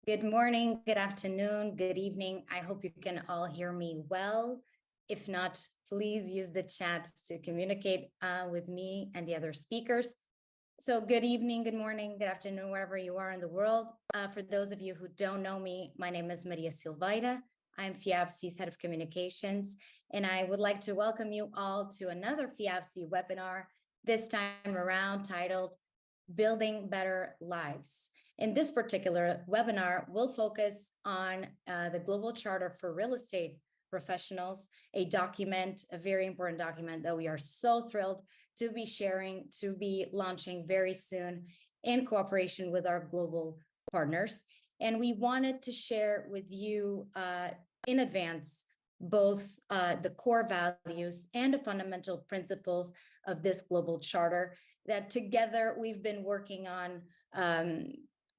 Good morning, good afternoon, good evening. I hope you can all hear me well. If not, please use the chat to communicate with me and the other speakers. So good evening, good morning, good afternoon, wherever you are in the world. For those of you who don't know me, my name is Maria Silvaida. I'm FIABCI's Head of Communications, and I would like to welcome you all to another FIABCI webinar, this time around titled Building Better Lives. In this particular webinar, we'll focus on the Global Charter for Real Estate Professionals, a very important document that we are so thrilled to be sharing, to be launching very soon in cooperation with our global partners. And we wanted to share with you in advance both the core values and the fundamental principles of this global charter that together we've been working on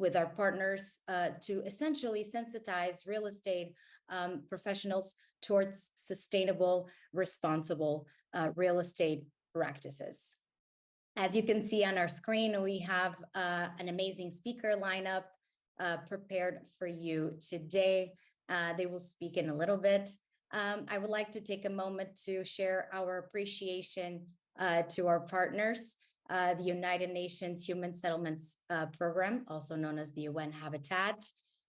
with our partners to essentially sensitize real estate professionals towards sustainable, responsible real estate practices. As you can see on our screen, we have an amazing speaker lineup prepared for you today. They will speak in a little bit. I would like to take a moment to share our appreciation to our partners, the United Nations Human Settlements Program, also known as the UN Habitat,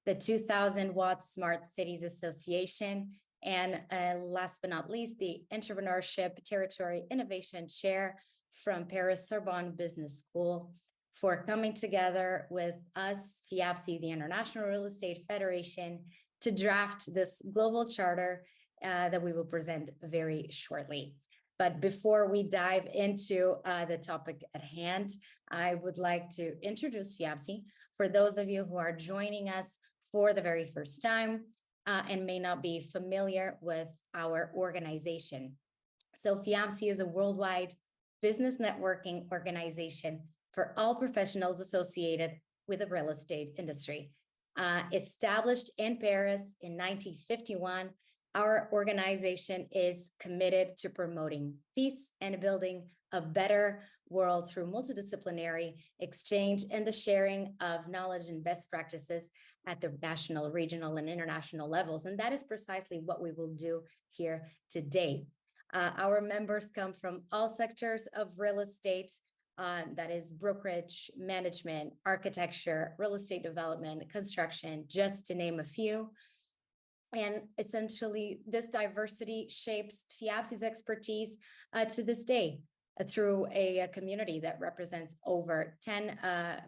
the 2000 Watts Smart Cities Association, and last but not least, the Entrepreneurship Territory Innovation Chaire from Paris Sorbonne Business School for coming together with us, FIABCI, the International Real Estate Federation, to draft this global charter that we will present very shortly. But before we dive into the topic at hand, I would like to introduce FIABCI for those of you who are joining us for the very first time and may not be familiar with our organization. So FIABCI is a worldwide business networking organization for all professionals associated with the real estate industry. Established in Paris in 1951, our organization is committed to promoting peace and building a better world through multidisciplinary exchange and the sharing of knowledge and best practices at the national, regional, and international levels. And that is precisely what we will do here today. Our members come from all sectors of real estate, that is brokerage, management, architecture, real estate development, construction, just to name a few. And essentially, this diversity shapes FIABCI's expertise to this day through a community that represents over 10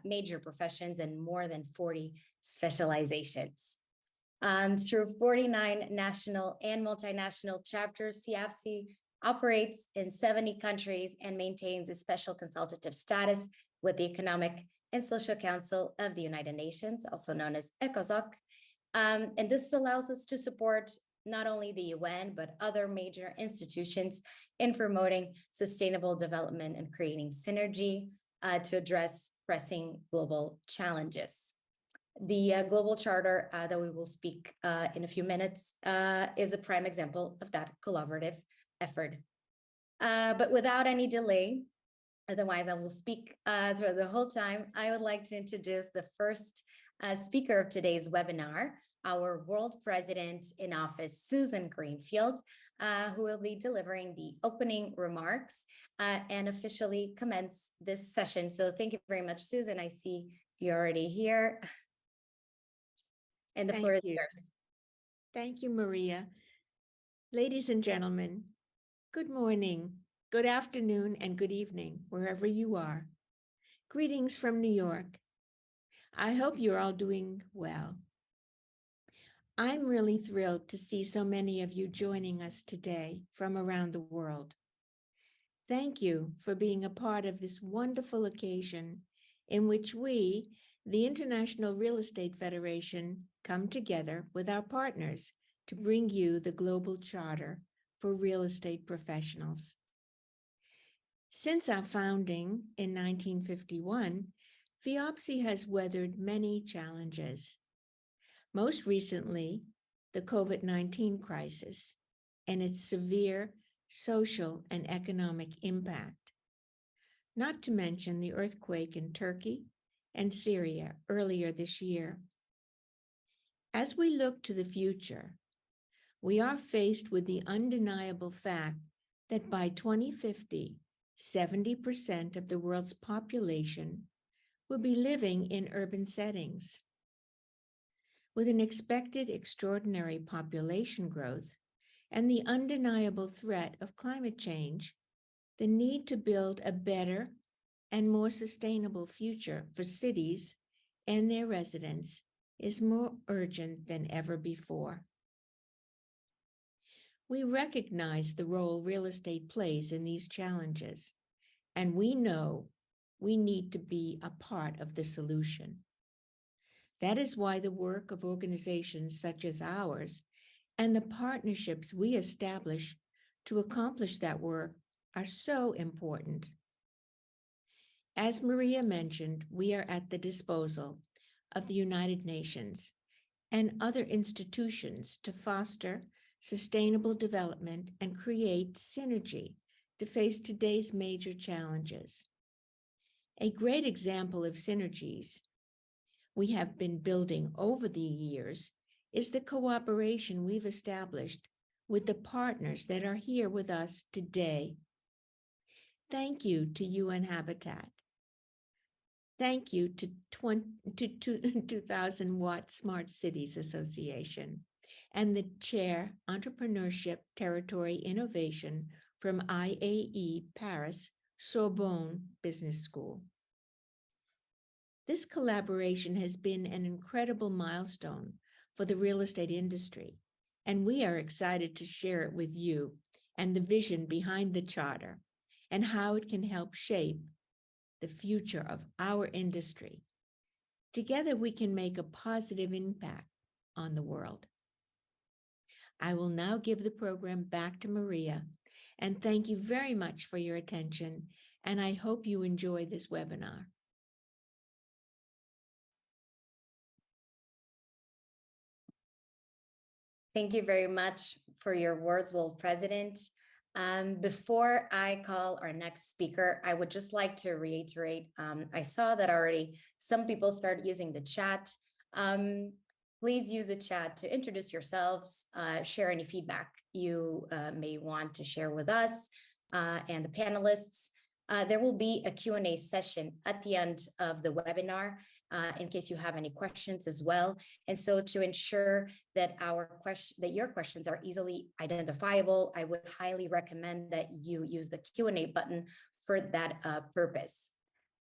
major professions and more than 40 specializations. Through 49 national and multinational chapters, FIABCI operates in 70 countries and maintains a special consultative status with the Economic and Social Council of the United Nations, also known as ECOSOC. And this allows us to support not only the UN, but other major institutions in promoting sustainable development and creating synergy to address pressing global challenges. The Global Charter that we will speak in a few minutes is a prime example of that collaborative effort. But without any delay, otherwise I will speak through the whole time, I would like to introduce the first speaker of today's webinar, our World President in Office, Susan Greenfield, who will be delivering the opening remarks and officially commence this session. So thank you very much, Susan. I see you're already here. And the floor is yours. Thank you, Maria. Ladies and gentlemen, good morning, good afternoon, and good evening, wherever you are. Greetings from New York. I hope you're all doing well. I'm really thrilled to see so many of you joining us today from around the world. Thank you for being a part of this wonderful occasion in which we, the International Real Estate Federation, come together with our partners to bring you the Global Charter for Real Estate Professionals. Since our founding in 1951, FIABCI has weathered many challenges. Most recently, the COVID-19 crisis and its severe social and economic impact, not to mention the earthquake in Turkey and Syria earlier this year. As we look to the future, we are faced with the undeniable fact that by 2050, 70% of the world's population will be living in urban settings. With an expected extraordinary population growth and the undeniable threat of climate change, the need to build a better and more sustainable future for cities and their residents is more urgent than ever before. We recognize the role real estate plays in these challenges, and we know we need to be a part of the solution. That is why the work of organizations such as ours and the partnerships we establish to accomplish that work are so important. As Maria mentioned, we are at the disposal of the United Nations and other institutions to foster sustainable development and create synergy to face today's major challenges. A great example of synergies we have been building over the years is the cooperation we've established with the partners that are here with us today. Thank you to UN Habitat. Thank you to 2000 Watt Smart Cities Association and the Chaire Entrepreneurship Territory Innovation from IAE Paris Sorbonne Business School. This collaboration has been an incredible milestone for the real estate industry, and we are excited to share it with you and the vision behind the charter and how it can help shape the future of our industry. Together, we can make a positive impact on the world. I will now give the program back to Maria, and thank you very much for your attention, and I hope you enjoy this webinar. Thank you very much for your words, World President. Before I call our next speaker, I would just like to reiterate, I saw that already some people started using the chat. Please use the chat to introduce yourselves, share any feedback you may want to share with us and the panelists. There will be a Q&A session at the end of the webinar in case you have any questions as well. And so to ensure that your questions are easily identifiable, I would highly recommend that you use the Q&A button for that purpose.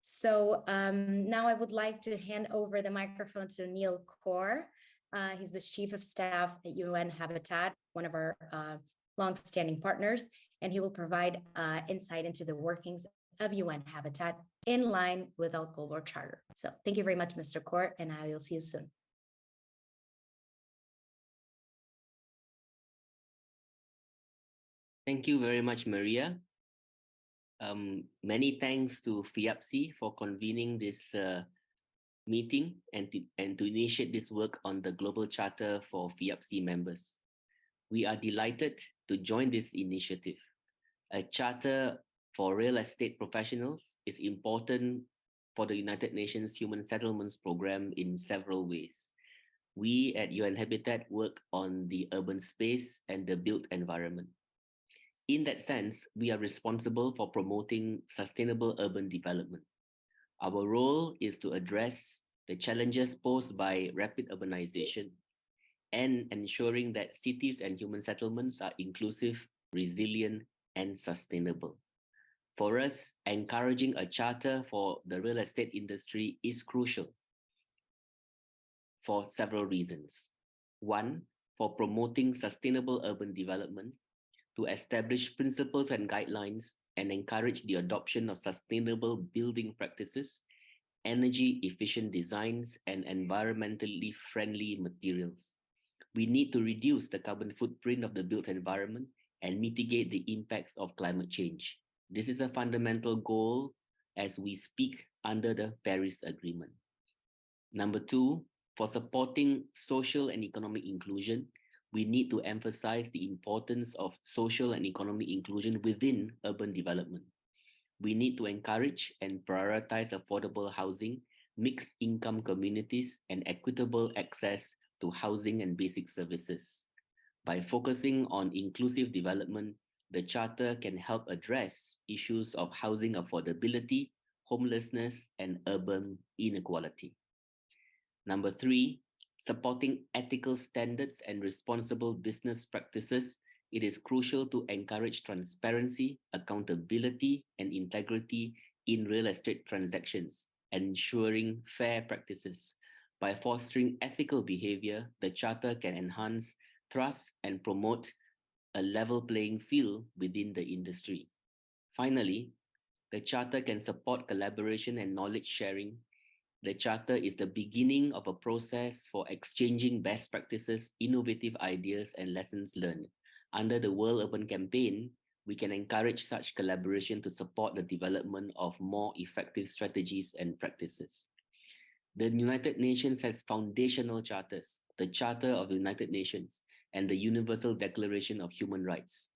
So now I would like to hand over the microphone to Neil Kaur. He's the Chief of Staff at UN Habitat, one of our longstanding partners, and he will provide insight into the workings of UN Habitat in line with our global charter. So thank you very much, Mr. Kaur, and I will see you soon. Thank you very much, Maria. Many thanks to FIABCI for convening this meeting and to initiate this work on the Global Charter for FIABCI members. We are delighted to join this initiative. A charter for real estate professionals is important for the United Nations Human Settlements Program in several ways. We at UN Habitat work on the urban space and the built environment. In that sense, we are responsible for promoting sustainable urban development. Our role is to address the challenges posed by rapid urbanization and ensuring that cities and human settlements are inclusive, resilient, and sustainable. For us, encouraging a charter for the real estate industry is crucial for several reasons. One, for promoting sustainable urban development, to establish principles and guidelines and encourage the adoption of sustainable building practices, energy efficient designs, and environmentally friendly materials. We need to reduce the carbon footprint of the built environment and mitigate the impacts of climate change. This is a fundamental goal as we speak under the Paris Agreement. Number two, for supporting social and economic inclusion, we need to emphasize the importance of social and economic inclusion within urban development. We need to encourage and prioritize affordable housing, mixed income communities, and equitable access to housing and basic services. By focusing on inclusive development, the Charter can help address issues of housing affordability, homelessness, and urban inequality. Number three, supporting ethical standards and responsible business practices. It is crucial to encourage transparency, accountability, and integrity in real estate transactions, ensuring fair practices. By fostering ethical behavior, the Charter can enhance trust and promote a level playing field within the industry. Finally, the Charter can support collaboration and knowledge sharing. The Charter is the beginning of a process for exchanging best practices, innovative ideas, and lessons learned. Under the World Urban Campaign, we can encourage such collaboration to support the development of more effective strategies and practices. The United Nations has foundational charters, the Charter of the United Nations and the Universal Declaration of Human Rights.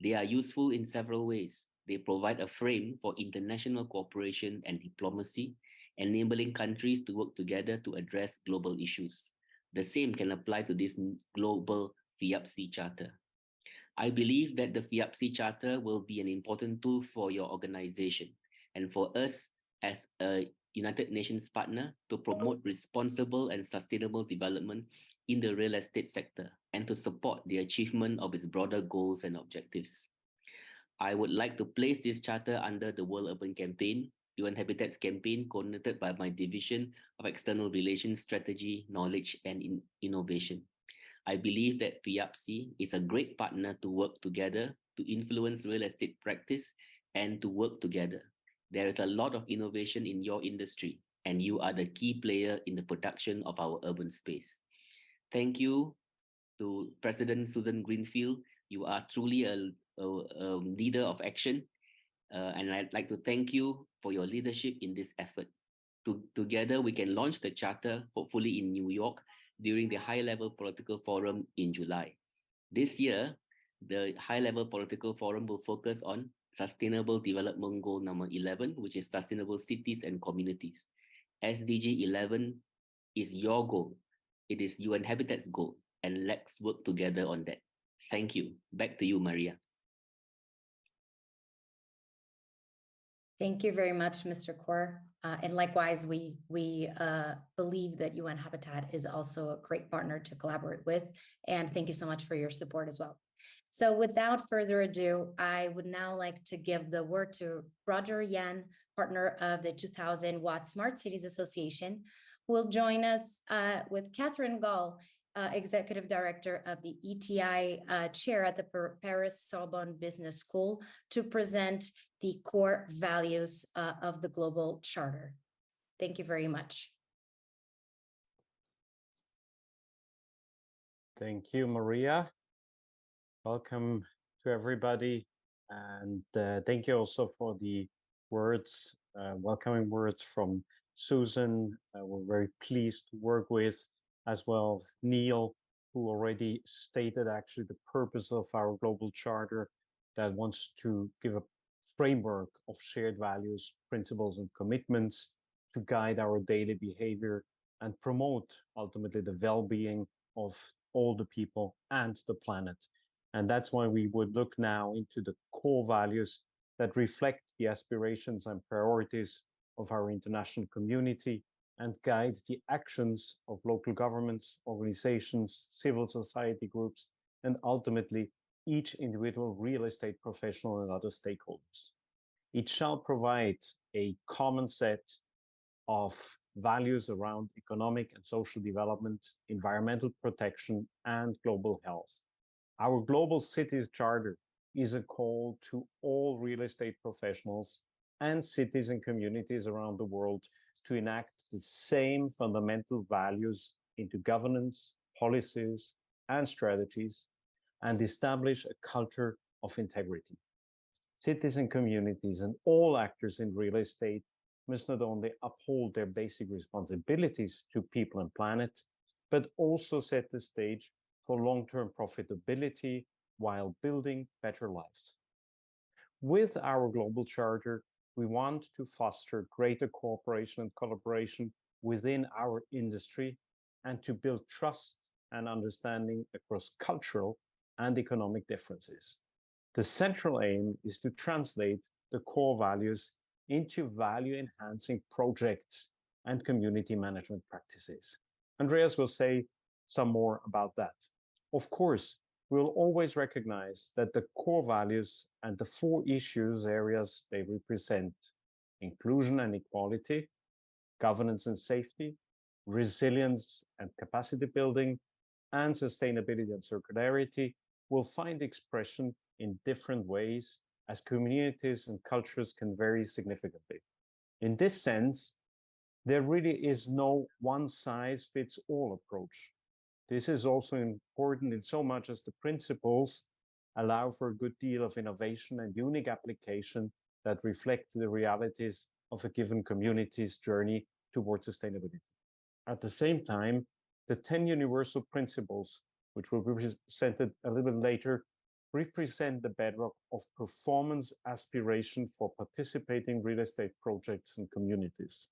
They are useful in several ways. They provide a frame for international cooperation and diplomacy, enabling countries to work together to address global issues. The same can apply to this global FIABCI Charter. I believe that the FIABCI Charter will be an important tool for your organization and for us as a United Nations partner to promote responsible and sustainable development in the real estate sector and to support the achievement of its broader goals and objectives. I would like to place this charter under the World Urban Campaign, UN Habitat's campaign coordinated by my Division of External Relations Strategy, Knowledge and Innovation. I believe that FIABCI is a great partner to work together to influence real estate practice and to work together. There is a lot of innovation in your industry, and you are the key player in the production of our urban space. Thank you to President Susan Greenfield. You are truly a leader of action, and I'd like to thank you for your leadership in this effort. Together, we can launch the charter, hopefully in New York, during the high-level political forum in July. This year, the high-level political forum will focus on Sustainable Development Goal number 11, which is Sustainable Cities and Communities. SDG 11 is your goal. It is UN Habitat's goal, and let's work together on that. Thank you. Back to you, Maria. Thank you very much, Mr. Kaur. And likewise, we believe that UN Habitat is also a great partner to collaborate with. And thank you so much for your support as well. So without further ado, I would now like to give the word to Roger Yan, partner of the 2000 Watt Smart Cities Association, who will join us with Catherine Gall, Executive Director of the ETI Chair at the Paris Sorbonne Business School, to present the core values of the Global Charter. Thank you very much. Thank you, Maria. Welcome to everybody. And thank you also for the words, welcoming words from Susan. We're very pleased to work with, as well as Neil, who already stated actually the purpose of our global charter that wants to give a framework of shared values, principles, and commitments to guide our daily behavior and promote ultimately the well-being of all the people and the planet. And that's why we would look now into the core values that reflect the aspirations and priorities of our international community and guide the actions of local governments, organizations, civil society groups, and ultimately each individual real estate professional and other stakeholders. It shall provide a common set of values around economic and social development, environmental protection, and global health. Our Global Cities Charter is a call to all real estate professionals and cities and communities around the world to enact the same fundamental values into governance, policies, and strategies, and establish a culture of integrity. Cities and communities and all actors in real estate must not only uphold their basic responsibilities to people and planet, but also set the stage for long-term profitability while building better lives. With our global charter, we want to foster greater cooperation and collaboration within our industry and to build trust and understanding across cultural and economic differences. The central aim is to translate the core values into value-enhancing projects and community management practices. Andreas will say some more about that. Of course, we'll always recognize that the core values and the 4 issues areas they represent, inclusion and equality, governance and safety, resilience and capacity building, and sustainability and circularity, will find expression in different ways as communities and cultures can vary significantly. In this sense, there really is no one-size-fits-all approach. This is also important in so much as the principles allow for a good deal of innovation and unique application that reflect the realities of a given community's journey towards sustainability. At the same time, the 10 universal principles, which will be presented a little bit later, represent the bedrock of performance aspiration for participating real estate projects and communities.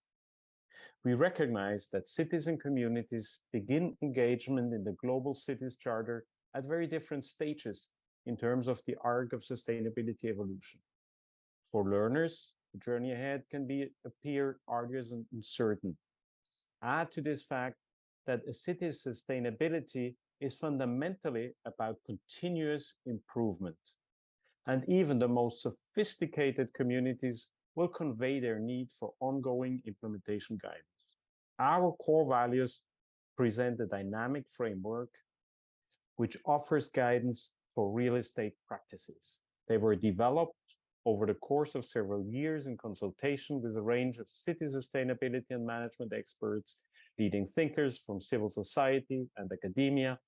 We recognize that cities and communities begin engagement in the Global Cities Charter at very different stages in terms of the arc of sustainability evolution. For learners, the journey ahead can appear arduous and uncertain. Add to this fact that a city's sustainability is fundamentally about continuous improvement. And even the most sophisticated communities will convey their need for ongoing implementation guidance. Our core values present a dynamic framework which offers guidance for real estate practices. They were developed over the course of several years in consultation with a range of city sustainability and management experts, leading thinkers from civil society and academia.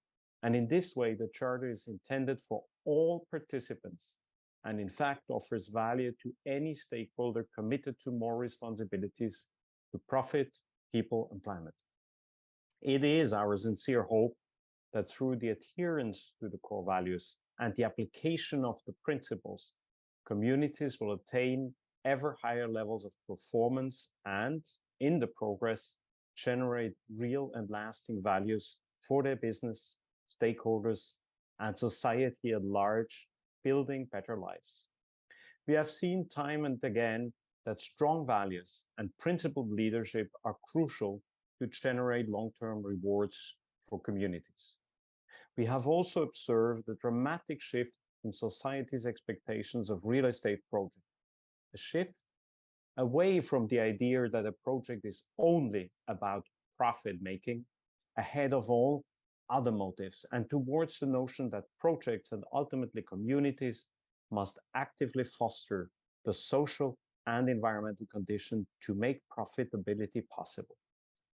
And in this way, the Charter is intended for all participants and in fact offers value to any stakeholder committed to more responsibilities to profit, people, and planet. It is our sincere hope that through the adherence to the core values and the application of the principles, communities will attain ever higher levels of performance and, in the progress, generate real and lasting values for their business, stakeholders, and society at large, building better lives. We have seen time and again that strong values and principled leadership are crucial to generate long-term rewards for communities. We have also observed a dramatic shift in society's expectations of real estate projects, a shift away from the idea that a project is only about profit making, ahead of all other motives, and towards the notion that projects and ultimately communities must actively foster the social and environmental condition to make profitability possible.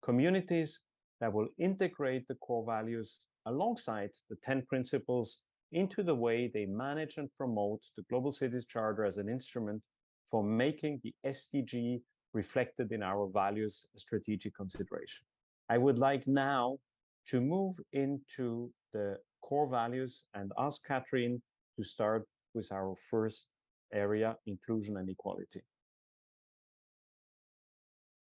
Communities that will integrate the core values alongside the 10 principles into the way they manage and promote the Global Cities Charter as an instrument for making the SDG reflected in our values a strategic consideration. I would like now to move into the core values and ask Catherine to start with our first area, inclusion and equality.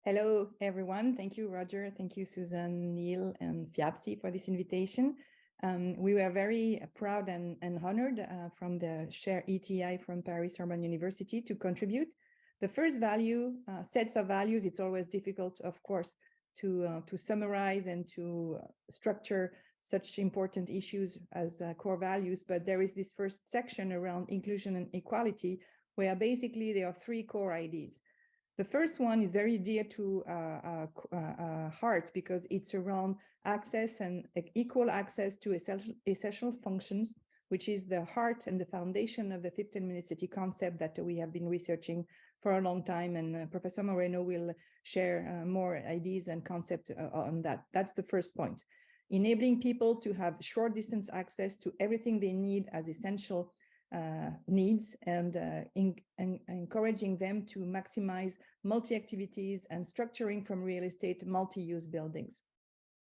Hello, everyone. Thank you, Roger. Thank you, Susan, Neil, and FIABCI for this invitation. We were very proud and honored from the Chaire ETI from Paris Sorbonne University to contribute. The first value, sets of values, it's always difficult, of course, to summarize and to structure such important issues as core values, but there is this first section around inclusion and equality, where basically there are 3 core ideas. The first one is very dear to heart because it's around access and equal access to essential functions, which is the heart and the foundation of the 15-minute city concept that we have been researching for a long time. And Professor Moreno will share more ideas and concepts on that. That's the first point. Enabling people to have short distance access to everything they need as essential needs and encouraging them to maximize multi-activities and structuring from real estate multi-use buildings.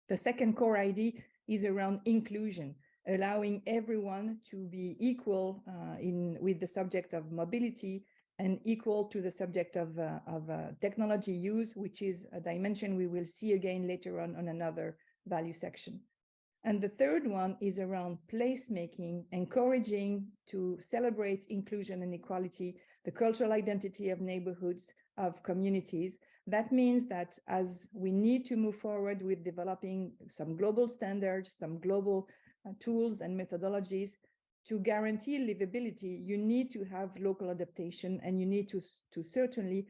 The second core idea is around inclusion, allowing everyone to be equal with the subject of mobility and equal to the subject of technology use, which is a dimension we will see again later on another value section. And the third one is around placemaking, encouraging to celebrate inclusion and equality, the cultural identity of neighborhoods, of communities. That means that as we need to move forward with developing some global standards, some global tools and methodologies, to guarantee livability, you need to have local adaptation, and you need to certainly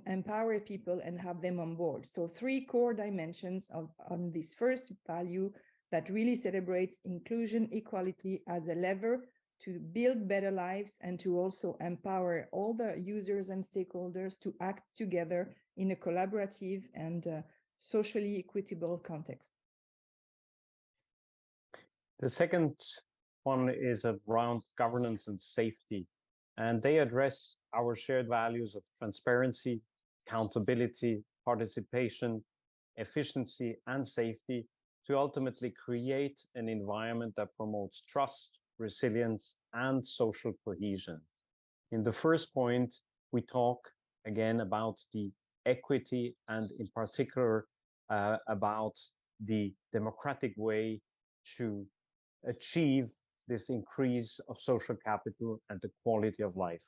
empower people and have them on board. So 3 core dimensions on this first value that really celebrates inclusion, equality as a lever to build better lives and to also empower all the users and stakeholders to act together in a collaborative and socially equitable context. The second one is around governance and safety, and they address our shared values of transparency, accountability, participation, efficiency, and safety to ultimately create an environment that promotes trust, resilience, and social cohesion. In the first point, we talk again about the equity and in particular about the democratic way to achieve this increase of social capital and the quality of life.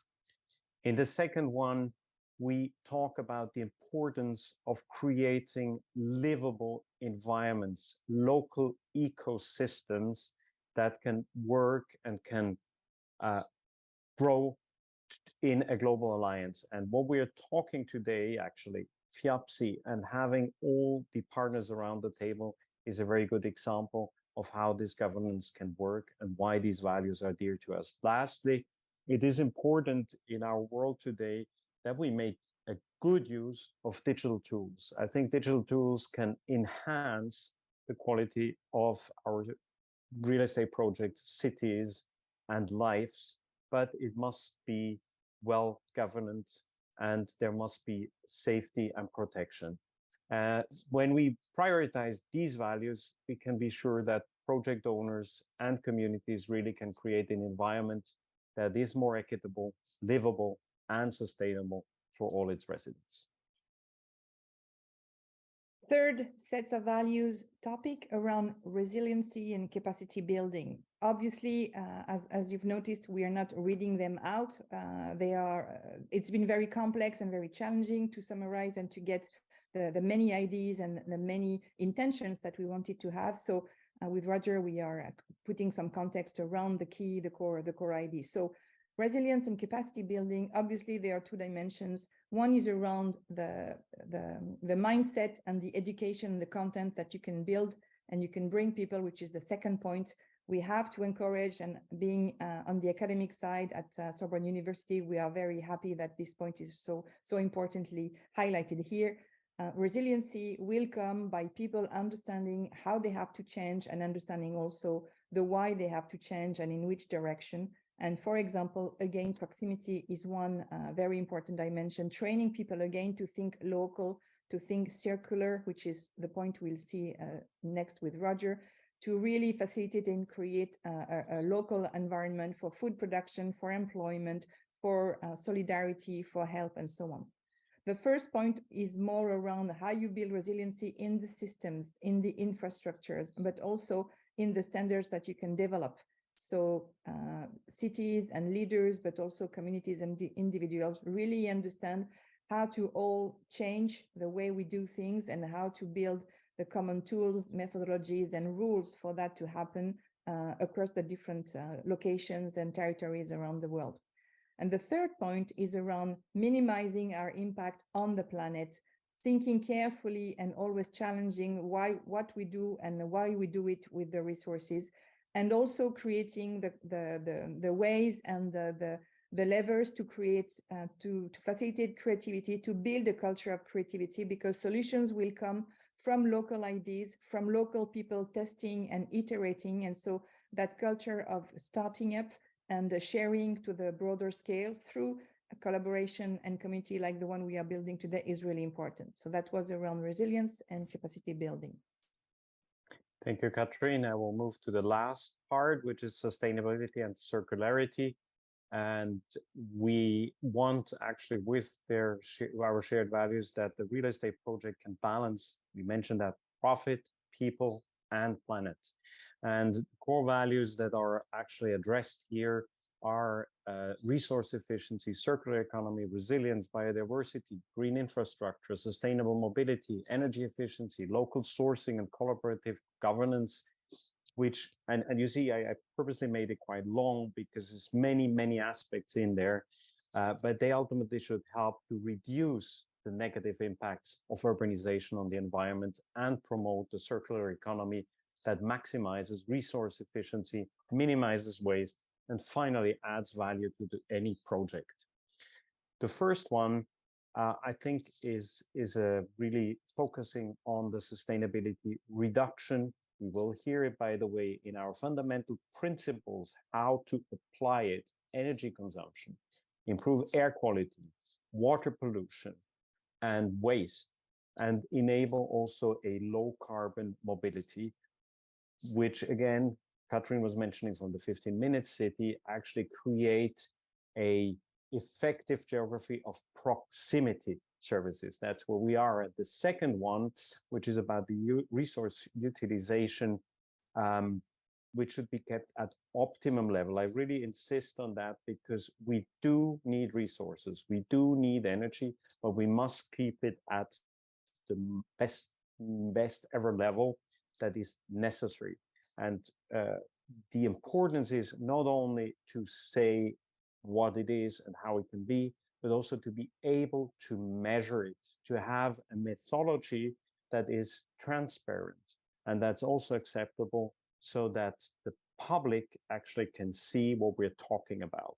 In the second one, we talk about the importance of creating livable environments, local ecosystems that can work and can grow in a global alliance. And what we are talking today, actually, FIABCI and having all the partners around the table is a very good example of how this governance can work and why these values are dear to us. Lastly, it is important in our world today that we make a good use of digital tools. I think digital tools can enhance the quality of our real estate projects, cities, and lives, but it must be well governed and there must be safety and protection. When we prioritize these values, we can be sure that project owners and communities really can create an environment that is more equitable, livable, and sustainable for all its residents. Third sets of values topic around resiliency and capacity building. Obviously, as you've noticed, we are not reading them out. It's been very complex and very challenging to summarize and to get the many ideas and the many intentions that we wanted to have. So with Roger, we are putting some context around the core ideas. So resilience and capacity building, obviously there are 2 dimensions. One is around the mindset and the education, the content that you can build and you can bring people, which is the second point. We have to encourage, and being on the academic side at Sorbonne University, we are very happy that this point is so importantly highlighted here. Resiliency will come by people understanding how they have to change and understanding also the why they have to change and in which direction. And for example, again, proximity is one very important dimension, training people again to think local, to think circular, which is the point we'll see next with Roger, to really facilitate and create a local environment for food production, for employment, for solidarity, for health, and so on. The first point is more around how you build resiliency in the systems, in the infrastructures, but also in the standards that you can develop. So cities and leaders, but also communities and individuals really understand how to all change the way we do things and how to build the common tools, methodologies, and rules for that to happen across the different locations and territories around the world. And the third point is around minimizing our impact on the planet, thinking carefully and always challenging what we do and why we do it with the resources, and also creating the ways and the levers to create, to facilitate creativity, to build a culture of creativity, because solutions will come from local ideas, from local people testing and iterating. And so that culture of starting up and sharing to the broader scale through a collaboration and community like the one we are building today is really important. So that was around resilience and capacity building. Thank you, Catherine. I will move to the last part, which is sustainability and circularity. And we want actually with our shared values that the real estate project can balance, we mentioned that, profit, people, and planet. And core values that are actually addressed here are resource efficiency, circular economy, resilience, biodiversity, green infrastructure, sustainable mobility, energy efficiency, local sourcing, and collaborative governance, which, and you see, I purposely made it quite long because there's many aspects in there, but they ultimately should help to reduce the negative impacts of urbanization on the environment and promote the circular economy that maximizes resource efficiency, minimizes waste, and finally adds value to any project. The first one, I think, is really focusing on the sustainability reduction. We will hear it, by the way, in our fundamental principles, how to apply it: energy consumption, improve air quality, water pollution, and waste, and enable also a low carbon mobility, which again, Catherine was mentioning from the 15-minute city, actually create a effective geography of proximity services. That's where we are at. The second one, which is about the resource utilization, which should be kept at optimum level. I really insist on that because we do need resources, we do need energy, but we must keep it at the best ever level that is necessary. And the importance is not only to say what it is and how it can be, but also to be able to measure it, to have a methodology that is transparent and that's also acceptable so that the public actually can see what we're talking about.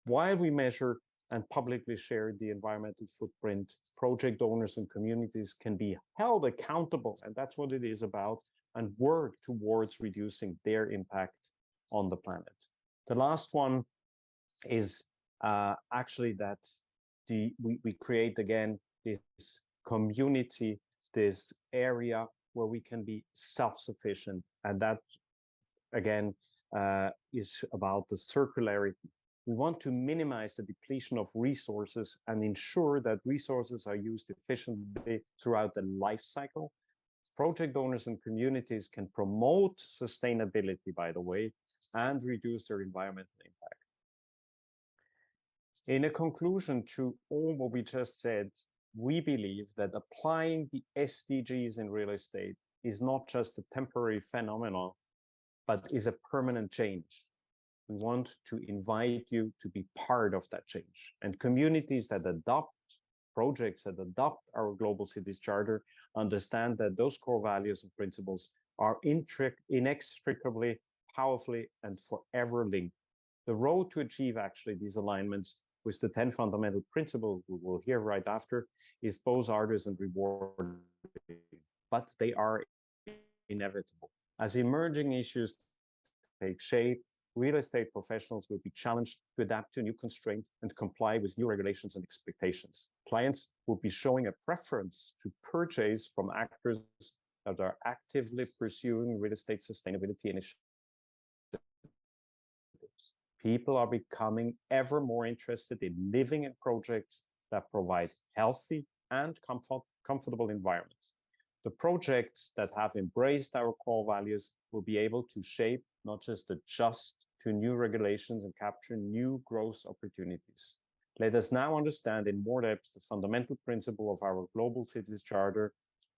While we measure and publicly share the environmental footprint, project owners and communities can be held accountable, and that's what it is about, and work towards reducing their impact on the planet. The last one is actually that we create again this community, this area where we can be self-sufficient, and that again is about the circularity. We want to minimize the depletion of resources and ensure that resources are used efficiently throughout the life cycle. Project owners and communities can promote sustainability, by the way, and reduce their environmental impact. In a conclusion to all what we just said, we believe that applying the SDGs in real estate is not just a temporary phenomenon, but is a permanent change. We want to invite you to be part of that change. And communities that adopt, projects that adopt our Global Cities Charter, understand that those core values and principles are inextricably, powerfully, and forever linked. The road to achieve actually these alignments with the 10 fundamental principles we will hear right after is both arduous and rewarding, but they are inevitable. As emerging issues take shape, real estate professionals will be challenged to adapt to new constraints and comply with new regulations and expectations. Clients will be showing a preference to purchase from actors that are actively pursuing real estate sustainability initiatives. People are becoming ever more interested in living in projects that provide healthy and comfortable environments. The projects that have embraced our core values will be able to shape, not just adjust to new regulations and capture new growth opportunities. Let us now understand in more depth the fundamental principle of our Global Cities Charter,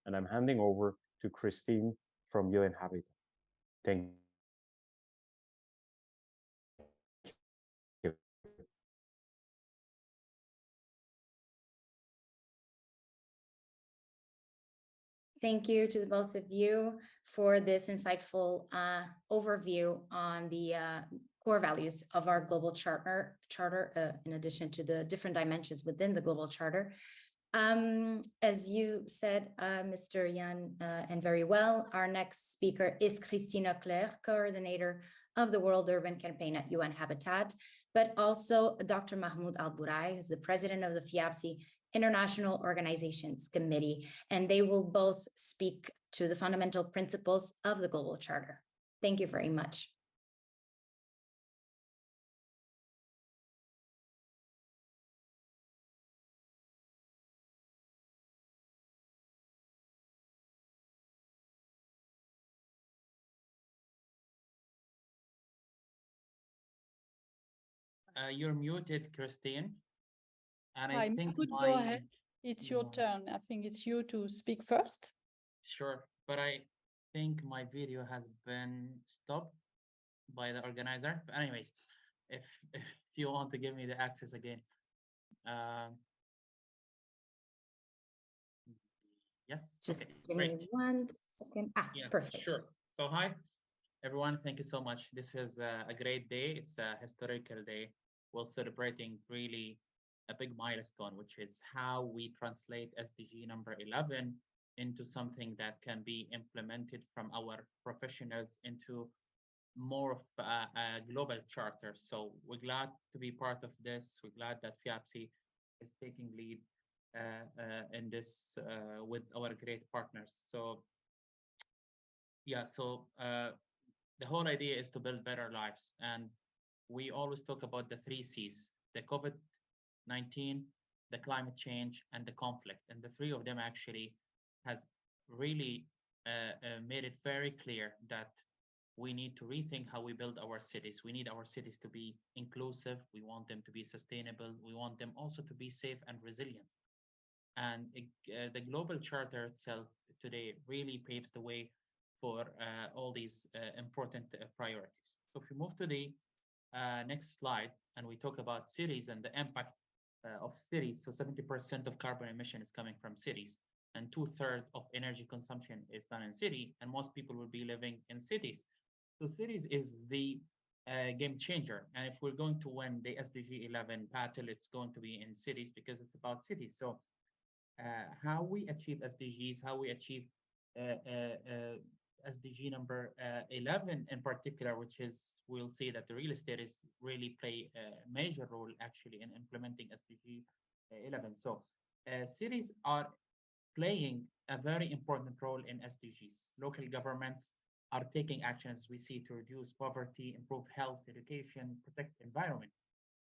and I'm handing over to Christine from UN Habitat. Thank you. Thank you to the both of you for this insightful overview on the core values of our global charter, in addition to the different dimensions within the global charter. As you said, Mr. Jan, and very well, our next speaker is Christina Claire, coordinator of the World Urban Campaign at UN Habitat, but also Dr. Mahmoud Al-Burai, who's the president of the FIABCI International Organizations Committee, and they will both speak to the fundamental principles of the Global Charter. Thank you very much. You're muted, Christine. And I I think could go ahead. It's your turn. I think it's you to speak first. Sure, but I think my video has been stopped by the organizer. But anyways, if you want to give me the access again. Yes. Just Okay, give great. me 1 second. Yeah, Perfect. sure. So hi, everyone. Thank you so much. This is a great day. It's a historical day. We're celebrating really a big milestone, which is how we translate SDG number 11 into something that can be implemented from our professionals into more of a global charter. So we're glad to be part of this. We're glad that FIABCI is taking lead in this with our great partners. So yeah, so the whole idea is to build better lives. And we always talk about the 3 Cs, the COVID-19, the climate change, and the conflict. And the 3 of them actually has really made it very clear that we need to rethink how we build our cities. We need our cities to be inclusive. We want them to be sustainable. We want them also to be safe and resilient. And the global charter itself today really paves the way for all these important priorities. So if we move to the next slide and we talk about cities and the impact of cities, so 70% of carbon emission is coming from cities and 2/3 of energy consumption is done in city, and most people will be living in cities. So cities is the game changer. And if we're going to win the SDG 11 battle, it's going to be in cities because it's about cities. So how we achieve SDGs, how we achieve SDG number 11 in particular, which is, we'll see that the real estate is really play a major role actually in implementing SDG 11. So cities are playing a very important role in SDGs. Local governments are taking actions we see to reduce poverty, improve health, education, protect environment.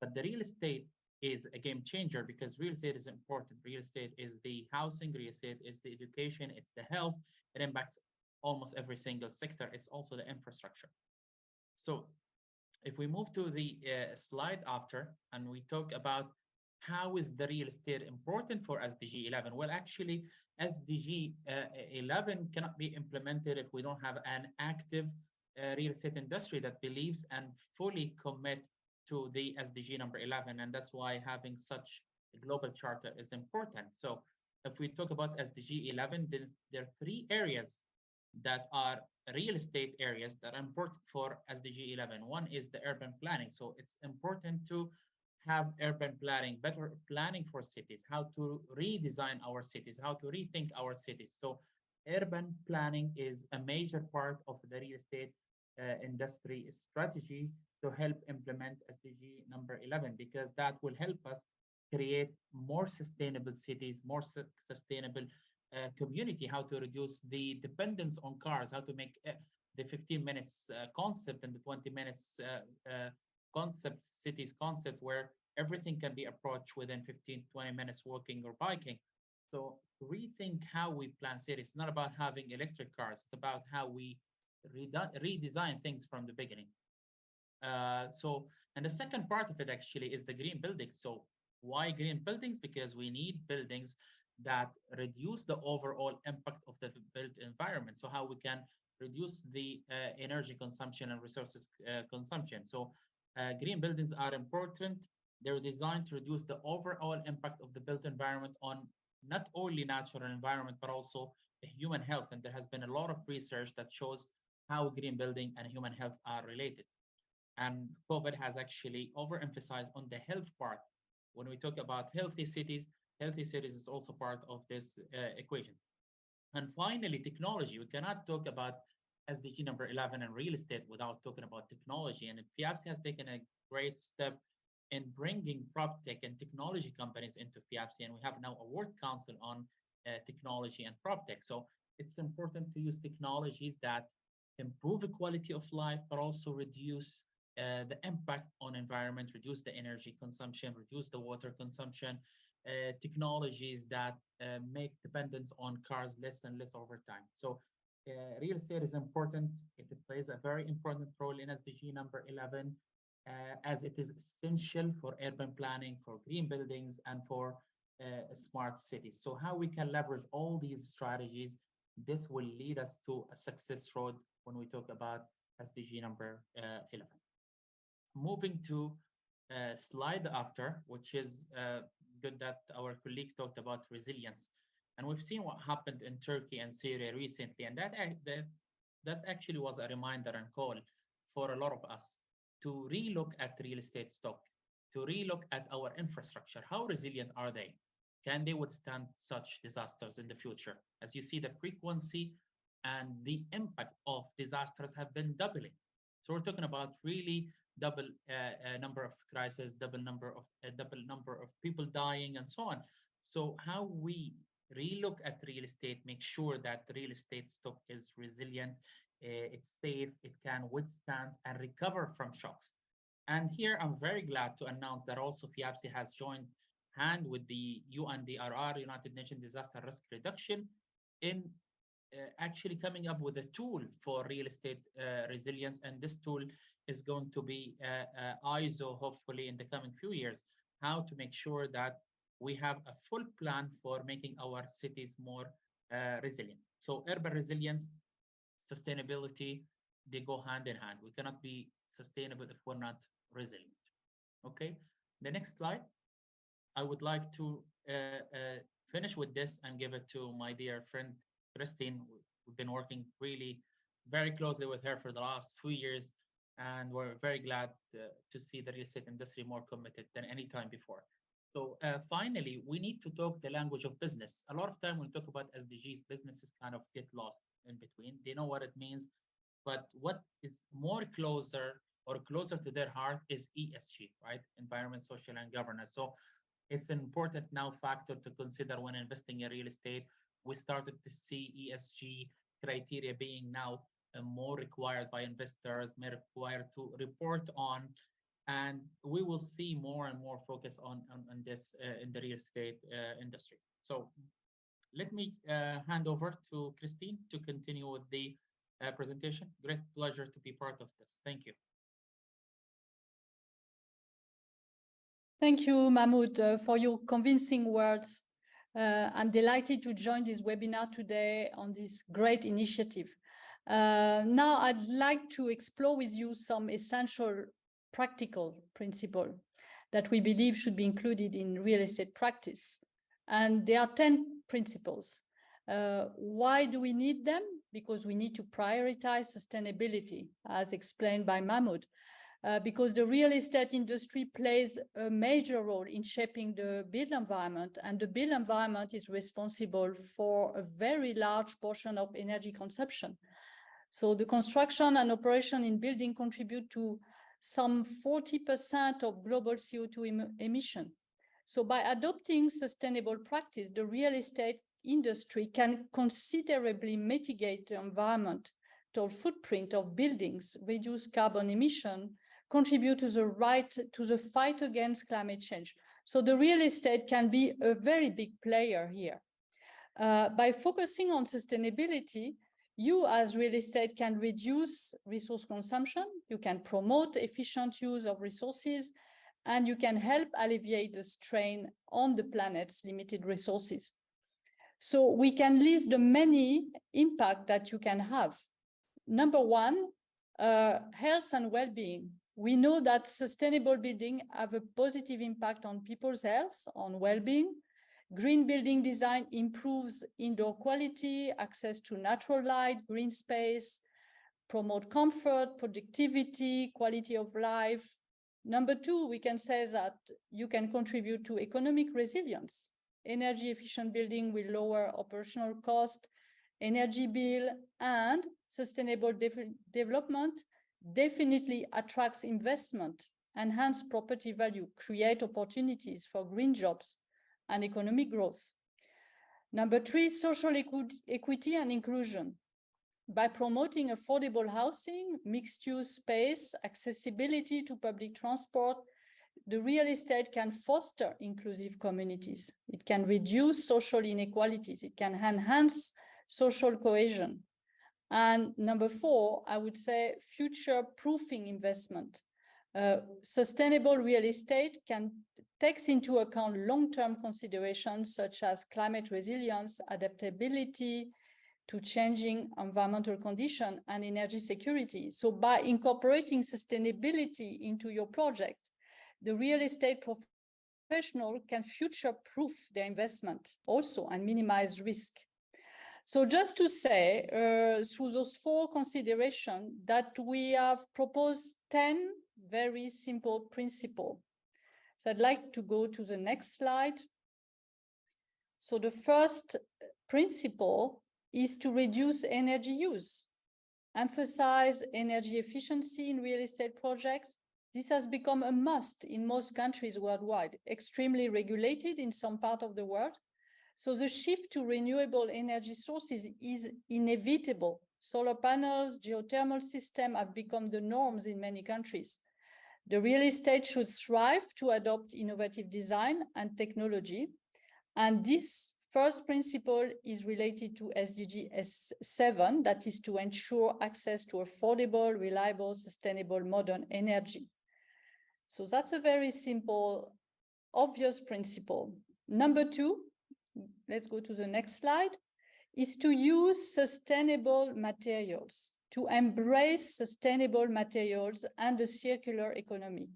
But the real estate is a game changer because real estate is important. Real estate is the housing, real estate is the education, it's the health. It impacts almost every single sector. It's also the infrastructure. So if we move to the slide after and we talk about how is the real estate important for SDG 11? Well, actually, SDG 11 cannot be implemented if we don't have an active real estate industry that believes and fully commit to the SDG number 11. And that's why having such a global charter is important. So if we talk about SDG 11, there are 3 areas that are real estate areas that are important for SDG 11. One is the urban planning. So it's important to have urban planning, better planning for cities, how to redesign our cities, how to rethink our cities. So urban planning is a major part of the real estate industry strategy to help implement SDG number 11, because that will help us create more sustainable cities, more sustainable community, how to reduce the dependence on cars, how to make the 15 minutes concept and the 20 minutes concept, cities concept, where everything can be approached within 15, 20 minutes walking or biking. So rethink how we plan cities. It's not about having electric cars. It's about how we redesign things from the beginning. And the second part of it actually is the green buildings. So why green buildings? Because we need buildings that reduce the overall impact of the built environment. So how we can reduce the energy consumption and resources consumption. So green buildings are important. They're designed to reduce the overall impact of the built environment on not only natural environment, but also human health. And there has been a lot of research that shows how green building and human health are related. And COVID has actually overemphasized on the health part. When we talk about healthy cities is also part of this equation. And finally, technology. We cannot talk about SDG number 11 and real estate without talking about technology. And FIABCI has taken a great step in bringing prop tech and technology companies into FIABCI. And we have now a work council on technology and prop tech. So it's important to use technologies that improve the quality of life, but also reduce the impact on environment, reduce the energy consumption, reduce the water consumption, technologies that make dependence on cars less and less over time. So real estate is important. It plays a very important role in SDG number 11. as it is essential for urban planning, for green buildings, and for smart cities. So how we can leverage all these strategies, this will lead us to a success road when we talk about SDG number 11. Moving to slide after, which is good that our colleague talked about resilience. And we've seen what happened in Turkey and Syria recently, and that actually was a reminder and call for a lot of us to relook at real estate stock, to relook at our infrastructure. How resilient are they? Can they withstand such disasters in the future? As you see, the frequency and the impact of disasters have been doubling. So we're talking about really double number of crises, double number of people dying, and so on. So how we relook at real estate, make sure that real estate stock is resilient, it's safe, it can withstand and recover from shocks. And here I'm very glad to announce that also FIABCI has joined hand with the UNDRR, United Nations Disaster Risk Reduction, in actually coming up with a tool for real estate resilience. And this tool is going to be ISO, hopefully in the coming few years, how to make sure that we have a full plan for making our cities more resilient. So urban resilience, sustainability, they go hand in hand. We cannot be sustainable if we're not resilient. Okay, the next slide. I would like to finish with this and give it to my dear friend, Christine. We've been working really very closely with her for the last few years, and we're very glad to see the real estate industry more committed than any time before. So finally, we need to talk the language of business. A lot of time when we talk about SDGs, businesses kind of get lost in between. They know what it means, but what is more closer to their heart is ESG, right? Environment, social, and governance. So it's an important now factor to consider when investing in real estate. We started to see ESG criteria being now more required by investors, more required to report on, and we will see more and more focus on this in the real estate industry. So let me hand over to Christine to continue with the presentation. Great pleasure to be part of this. Thank you. Thank you, Mahmoud, for your convincing words. I'm delighted to join this webinar today on this great initiative. Now, I'd like to explore with you some essential practical principles that we believe should be included in real estate practice. And there are 10 principles. Why do we need them? Because we need to prioritize sustainability, as explained by Mahmoud. Because the real estate industry plays a major role in shaping the built environment, and the built environment is responsible for a very large portion of energy consumption. So the construction and operation in building contribute to some 40% of global CO2 emission. So by adopting sustainable practice, the real estate industry can considerably mitigate the environmental footprint of buildings, reduce carbon emission, contribute to the fight against climate change. So the real estate can be a very big player here. By focusing on sustainability, you as real estate can reduce resource consumption, you can promote efficient use of resources, and you can help alleviate the strain on the planet's limited resources. So we can list the many impacts that you can have. Number one, health and well-being. We know that sustainable buildings have a positive impact on people's health, on well-being. Green building design improves indoor quality, access to natural light, green space, promote comfort, productivity, quality of life. Number two, we can say that you can contribute to economic resilience. Energy efficient building will lower operational cost, energy bill, and sustainable development definitely attracts investment, enhance property value, create opportunities for green jobs and economic growth. Number three, social equity and inclusion. By promoting affordable housing, mixed-use space, accessibility to public transport, the real estate can foster inclusive communities. It can reduce social inequalities. It can enhance social cohesion. And number four, I would say future-proofing investment. Sustainable real estate takes into account long-term considerations such as climate resilience, adaptability to changing environmental conditions, and energy security. So by incorporating sustainability into your project, the real estate professional can future-proof their investment also and minimize risk. So just to say, through those 4 considerations, that we have proposed 10 very simple principles. So I'd like to go to the next slide. So the first principle is to reduce energy use, emphasize energy efficiency in real estate projects. This has become a must in most countries worldwide, extremely regulated in some part of the world. So the shift to renewable energy sources is inevitable. Solar panels, geothermal systems have become the norms in many countries. The real estate should thrive to adopt innovative design and technology. And this first principle is related to SDG 7, that is to ensure access to affordable, reliable, sustainable, modern energy. So that's a very simple, obvious principle. Number 2, let's go to the next slide, is to use sustainable materials, to embrace sustainable materials and the circular economy.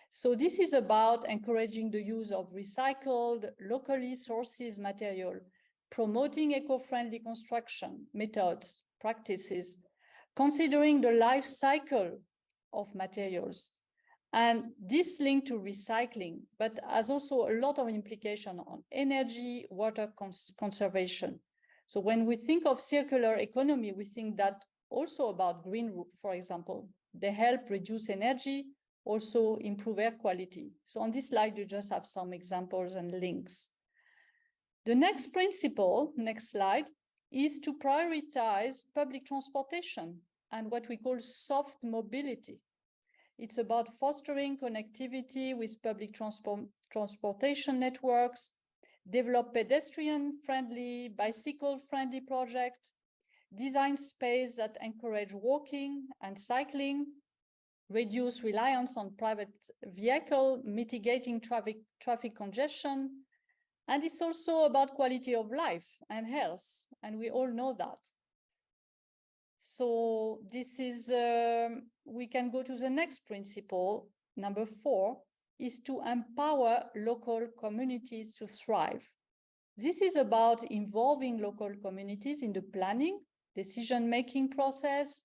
So this is about encouraging the use of recycled, locally sourced material, promoting eco-friendly construction methods, practices, considering the life cycle of materials. And this linked to recycling, but has also a lot of implication on energy, water conservation. So when we think of circular economy, we think that also about green roof, for example. They help reduce energy, also improve air quality. So on this slide, you just have some examples and links. The next principle, next slide, is to prioritize public transportation and what we call soft mobility. It's about fostering connectivity with public transportation networks, develop pedestrian-friendly, bicycle-friendly projects, design space that encourage walking and cycling, reduce reliance on private vehicle, mitigating traffic congestion. And it's also about quality of life and health, and we all know that. So this is, we can go to the next principle, number 4, is to empower local communities to thrive. This is about involving local communities in the planning, decision-making process,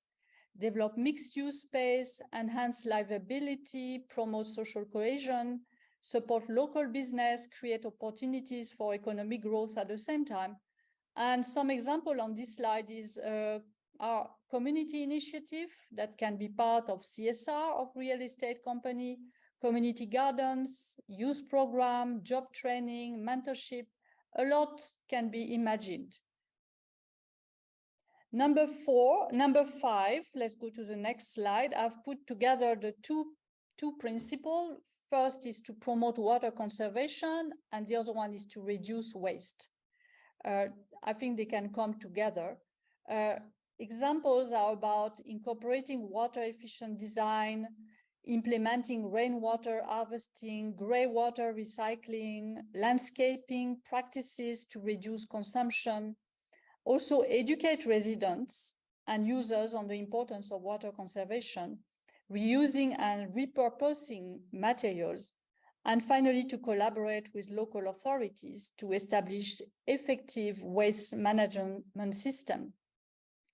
develop mixed-use space, enhance livability, promote social cohesion, support local business, create opportunities for economic growth at the same time. And some example on this slide is our community initiative that can be part of CSR of real estate company, community gardens, youth program, job training, mentorship. A lot can be imagined. Number 5, let's go to the next slide. I've put together the two principles. First is to promote water conservation, and the other one is to reduce waste. I think they can come together. Examples are about incorporating water efficient design, implementing rainwater harvesting, grey water recycling, landscaping practices to reduce consumption. Also educate residents and users on the importance of water conservation, reusing and repurposing materials, and finally to collaborate with local authorities to establish effective waste management system.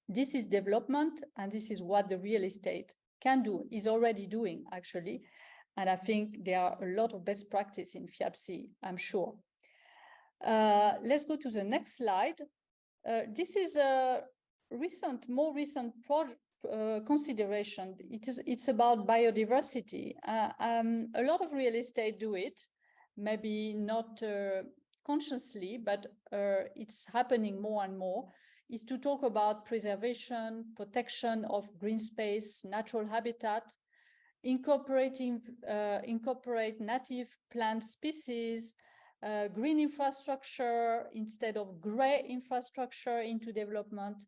This is development, and this is what the real estate can do, is already doing actually. And I think there are a lot of best practice in FIABCI, I'm sure. Let's go to the next slide. This is a more recent consideration. It's about biodiversity. A lot of real estate do it, maybe not consciously, but it's happening more and more, is to talk about preservation, protection of green space, natural habitat, incorporate native plant species, green infrastructure instead of gray infrastructure into development,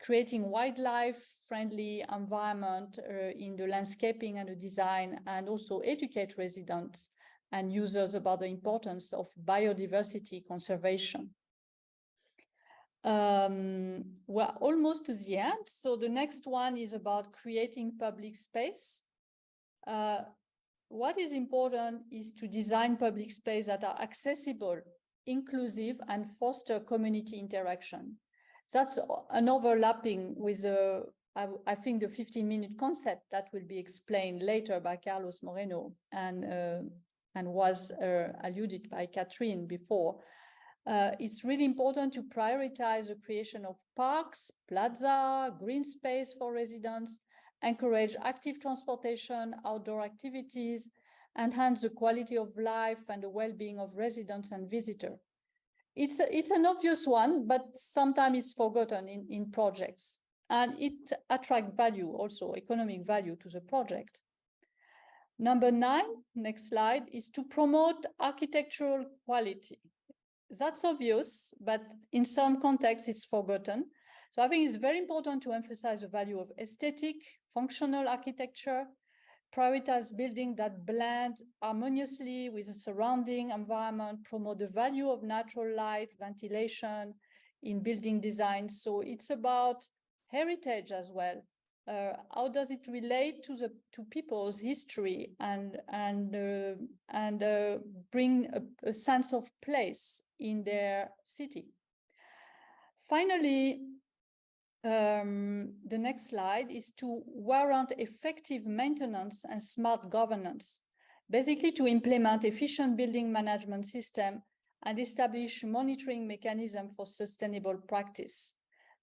creating wildlife-friendly environment in the landscaping and the design, and also educate residents and users about the importance of biodiversity conservation. We're almost to the end. So the next one is about creating public space. What is important is to design public space that are accessible, inclusive, and foster community interaction. That's an overlapping with I think the 15-minute concept that will be explained later by Carlos Moreno and was alluded by Catherine before. It's really important to prioritize the creation of parks, plaza, green space for residents, encourage active transportation, outdoor activities, enhance the quality of life and the well-being of residents and visitors. It's an obvious one, but sometimes it's forgotten in projects, and it attracts value, also economic value to the project. Number 9, next slide, is to promote architectural quality. That's obvious, but in some contexts it's forgotten. So I think it's very important to emphasize the value of aesthetic, functional architecture, prioritize buildings that blend harmoniously with the surrounding environment, promote the value of natural light, ventilation in building design. So it's about heritage as well. How does it relate to people's history and bring a sense of place in their city? Finally, the next slide is to warrant effective maintenance and smart governance, basically to implement efficient building management system and establish monitoring mechanism for sustainable practice.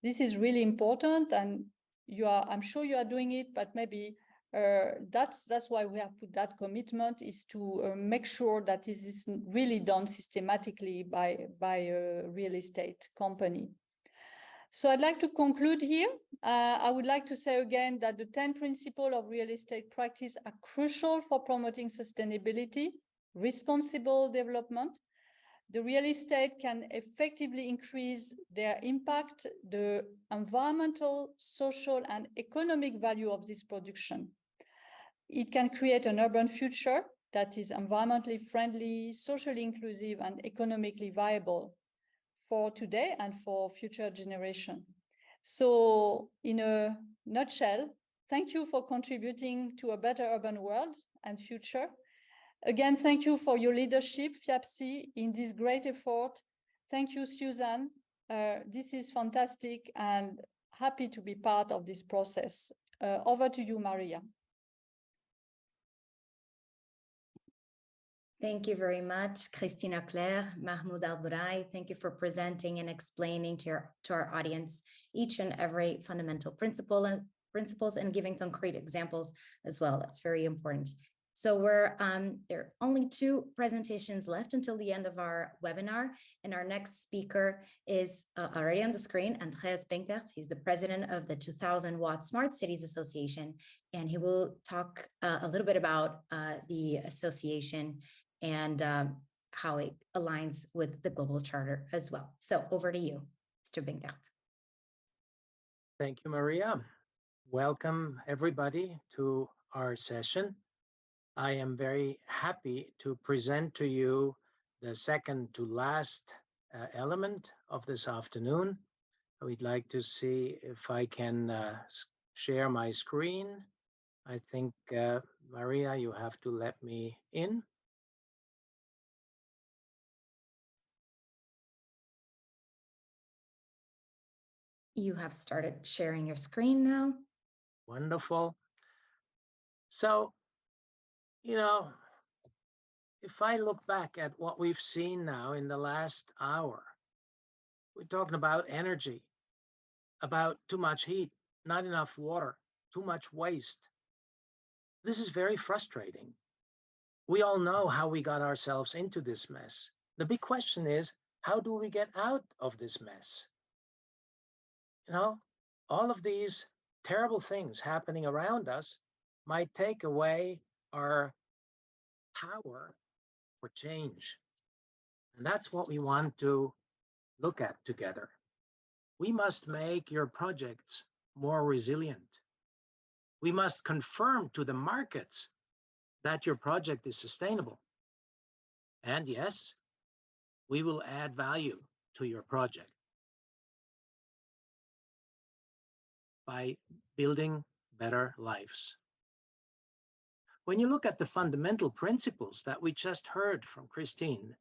This is really important, and I'm sure you are doing it, but maybe that's why we have put that commitment, is to make sure that this is really done systematically by a real estate company. So I'd like to conclude here. I would like to say again that the 10 principles of real estate practice are crucial for promoting sustainability, responsible development. The real estate can effectively increase their impact, the environmental, social, and economic value of this production. It can create an urban future that is environmentally friendly, socially inclusive, and economically viable for today and for future generation. So in a nutshell, thank you for contributing to a better urban world and future. Again, thank you for your leadership, FIABCI, in this great effort. Thank you, Susan. This is fantastic and happy to be part of this process. Over to you, Maria. Thank you very much, Christina Claire, Mahmoud Al-Burai. Thank you for presenting and explaining to our audience each and every fundamental principles and giving concrete examples as well. That's very important. So there are only 2 presentations left until the end of our webinar. And our next speaker is already on the screen, Andreas Benkert. He's the president of the 2000 Watt Smart Cities Association. And he will talk a little bit about the association and how it aligns with the global charter as well. So over to you, Mr. Benkert. Thank you, Maria. Welcome everybody to our session. I am very happy to present to you the second to last element of this afternoon. We'd like to see if I can share my screen. I think, Maria, you have to let me in. You have started sharing your screen now. Wonderful. So, you know, if I look back at what we've seen now in the last hour, we're talking about energy, about too much heat, not enough water, too much waste. This is very frustrating. We all know how we got ourselves into this mess. The big question is, how do we get out of this mess? You know, all of these terrible things happening around us might take away our power for change. And that's what we want to look at together. we must make your projects more resilient. We must confirm to the markets that your project is sustainable. And yes, we will add value to your project by building better lives. When you look at the fundamental principles that we just heard from Christine,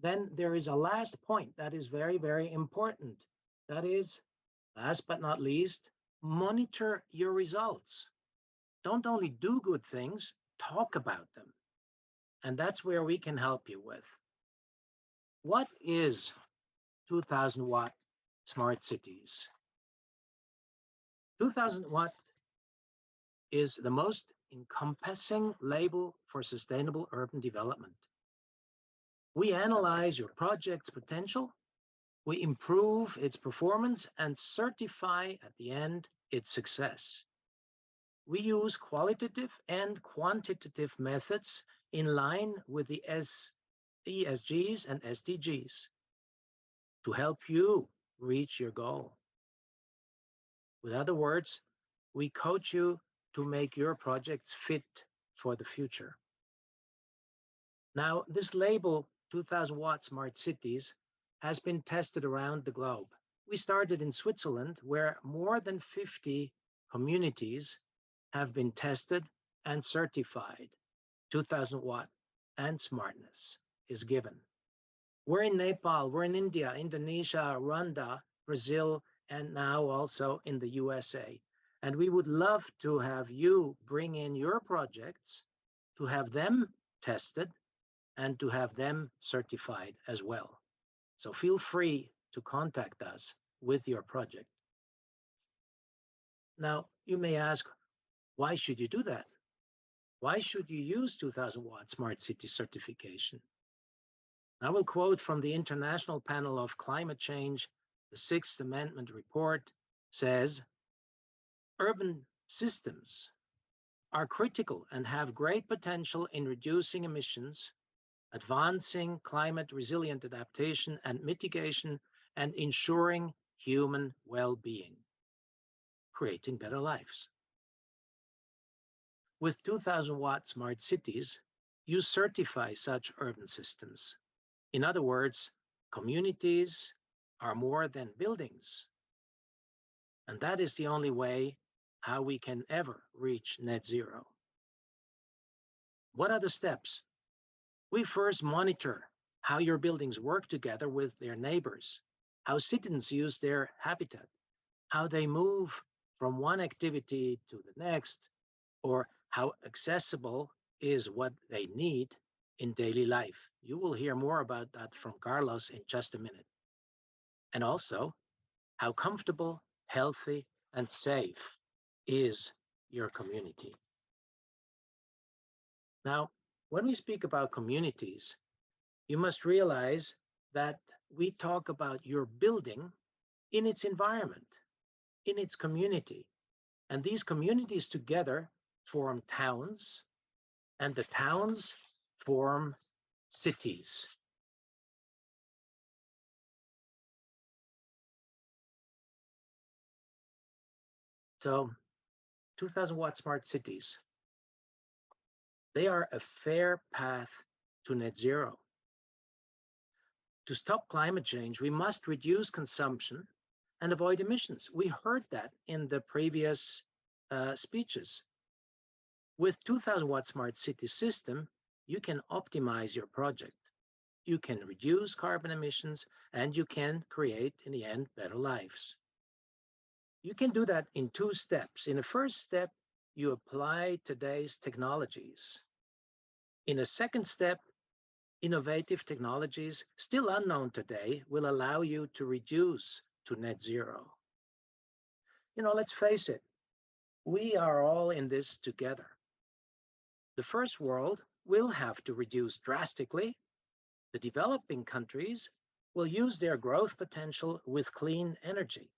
then there is a last point that is very, very important. That is, last but not least, monitor your results. Don't only do good things, talk about them. And that's where we can help you with. What is 2000 watt smart cities? 2000 watt is the most encompassing label for sustainable urban development. We analyze your project's potential, we improve its performance, and certify at the end its success. We use qualitative and quantitative methods in line with the ESGs and SDGs to help you reach your goal. With other words, we coach you to make your projects fit for the future. Now, this label, 2000 watt smart cities, has been tested around the globe. We started in Switzerland, where more than 50 communities have been tested and certified. 2000 watt and smartness is given. We're in Nepal, we're in India, Indonesia, Rwanda, Brazil, and now also in the USA. And we would love to have you bring in your projects, to have them tested, and to have them certified as well. So feel free to contact us with your project. Now, you may ask, why should you do that? Why should you use 2000 watt smart city certification? I will quote from the International Panel of Climate Change. The Sixth Amendment report says, urban systems are critical and have great potential in reducing emissions, advancing climate resilient adaptation and mitigation, and ensuring human well-being, creating better lives. With 2000 watt smart cities, you certify such urban systems. In other words, communities are more than buildings. And that is the only way how we can ever reach net zero. What are the steps? We first monitor how your buildings work together with their neighbors, how citizens use their habitat, how they move from one activity to the next, or how accessible is what they need in daily life. You will hear more about that from Carlos in just a minute. And also, how comfortable, healthy, and safe is your community. Now, when we speak about communities, you must realize that we talk about your building in its environment, in its community. And these communities together form towns, and the towns form cities. So 2000 watt smart cities, they are a fair path to net zero. To stop climate change, we must reduce consumption and avoid emissions. We heard that in the previous speeches. With 2000 watt smart city system, you can optimize your project. You can reduce carbon emissions, and you can create, in the end, better lives. You can do that in two steps. In the first step, you apply today's technologies. In a second step, innovative technologies, still unknown today, will allow you to reduce to net zero. You know, let's face it, we are all in this together. The first world will have to reduce drastically. The developing countries will use their growth potential with clean energy.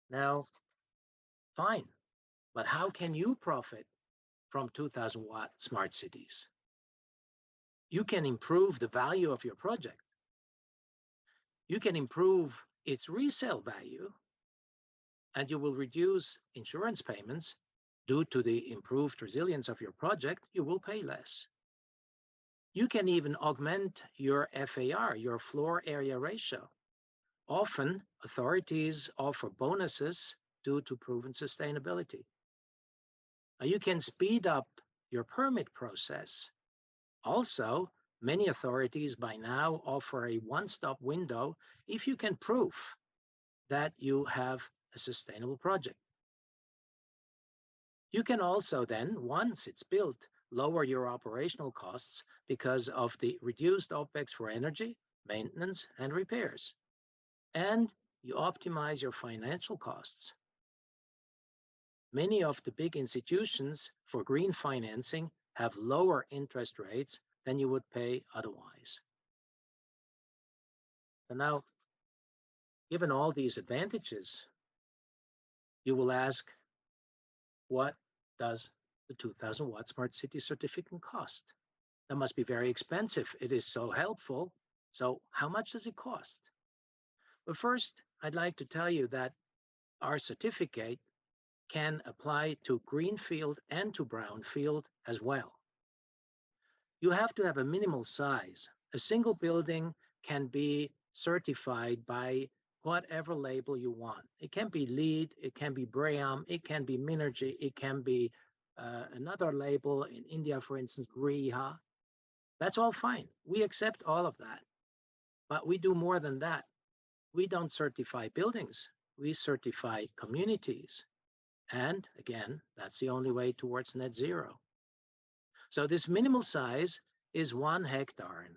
Now, fine, but how can you profit from 2000 watt smart cities? You can improve the value of your project. You can improve its resale value, and you will reduce insurance payments due to the improved resilience of your project. You will pay less. You can even augment your FAR, your floor area ratio. Often, authorities offer bonuses due to proven sustainability. You can speed up your permit process. Also, many authorities by now offer a one-stop window if you can prove that you have a sustainable project. You can also then, once it's built, lower your operational costs because of the reduced OPEX for energy, maintenance, and repairs. And you optimize your financial costs. Many of the big institutions for green financing have lower interest rates than you would pay otherwise. So now, given all these advantages, you will ask, what does the 2000 watt smart city certificate cost? That must be very expensive. It is so helpful. So how much does it cost? But first, I'd like to tell you that our certificate can apply to greenfield and to brownfield as well. You have to have a minimal size. A single building can be certified by whatever label you want. It can be LEED, it can be BREEAM, it can be Minergie, it can be another label in India, for instance, RIHA. That's all fine. We accept all of that. But we do more than that. We don't certify buildings. We certify communities. And again, that's the only way towards net zero. So this minimal size is 1 hectare.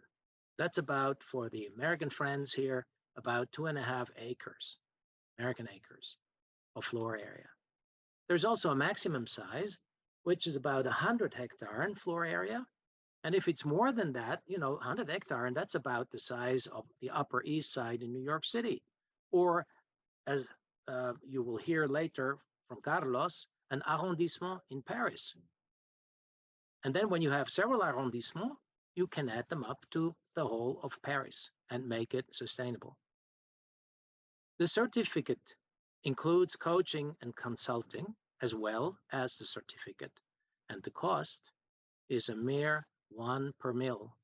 That's about, for the American friends here, about 2.5 acres, American acres of floor area. There's also a maximum size, which is about 100 hectare in floor area. And if it's more than that, 100 hectare, and that's about the size of the Upper East Side in New York City. Or, as you will hear later from Carlos, an arrondissement in Paris. And then when you have several arrondissements, you can add them up to the whole of Paris and make it sustainable. The certificate includes coaching and consulting as well as the certificate, and the cost is a mere 1 per mil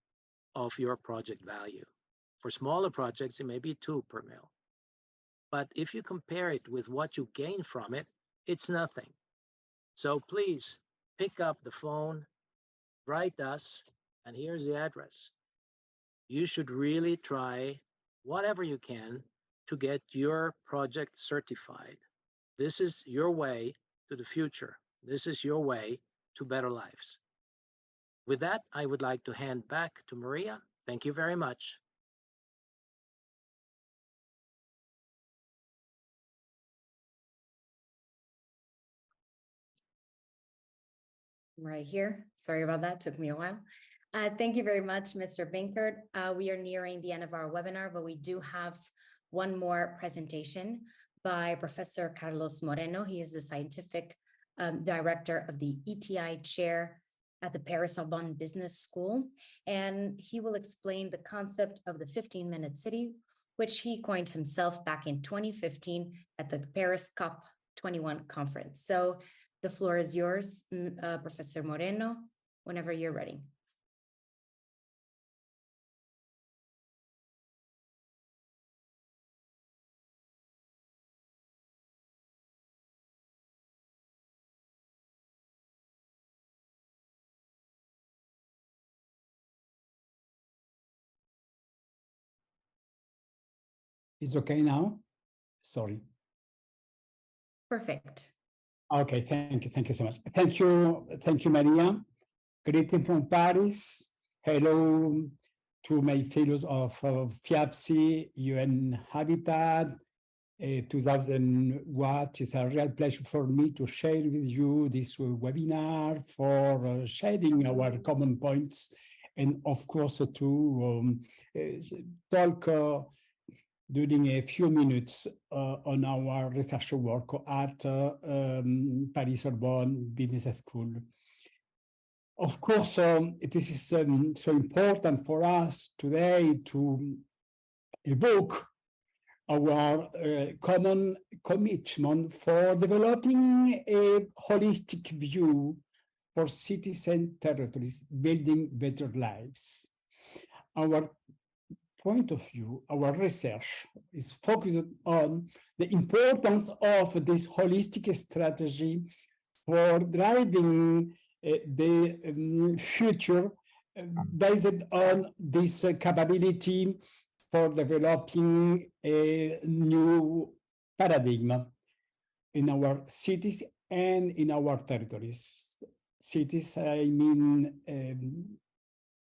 of your project value. For smaller projects, it may be 2 per mil. But if you compare it with what you gain from it, it's nothing. So please pick up the phone, write us, and here's the address. You should really try whatever you can to get your project certified. This is your way to the future. This is your way to better lives. With that, I would like to hand back to Maria. Thank you very much. Right here. Sorry about that. Took me a while. Thank you very much, Mr. Binkert. We are nearing the end of our webinar, but we do have one more presentation by Professor Carlos Moreno. He is the scientific director of the ETI chair at the Paris Sorbonne Business School, and he will explain the concept of the 15-minute city, which he coined himself back in 2015 at the Paris COP21 conference. So the floor is yours, Professor Moreno, whenever you're ready. It's okay now? Sorry. Perfect. Okay, thank you so much. Thank you, Maria. Greeting from Paris. Hello to my fellows of FIABCI, UN Habitat, 2000 Watt. It's a real pleasure for me to share with you this webinar for sharing our common points and of course to talk during a few minutes on our research work at Paris Sorbonne Business School. Of course, this is so important for us today to evoke our common commitment for developing a holistic view for cities and territories, building better lives. Our point of view, our research is focused on the importance of this holistic strategy for driving the future based on this capability for developing a new paradigm in our cities and in our territories. Cities, I mean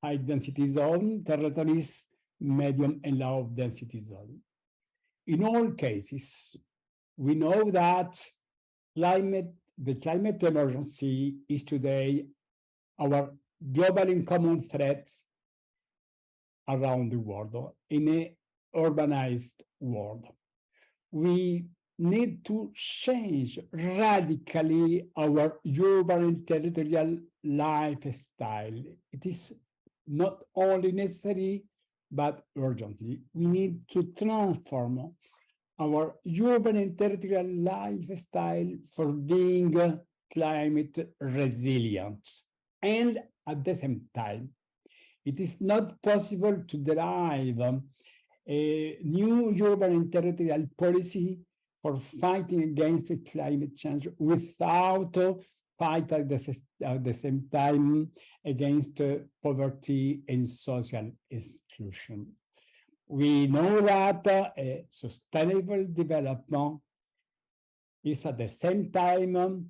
high density zone, territories, medium and low density zone. In all cases, we know that the climate emergency is today our global and common threat around the world in an urbanized world. We need to change radically our urban and territorial lifestyle. It is not only necessary, but urgently. We need to transform our urban and territorial lifestyle for being climate resilient. And at the same time, it is not possible to derive a new urban and territorial policy for fighting against climate change without fight at the same time against poverty and social exclusion. We know that sustainable development is at the same time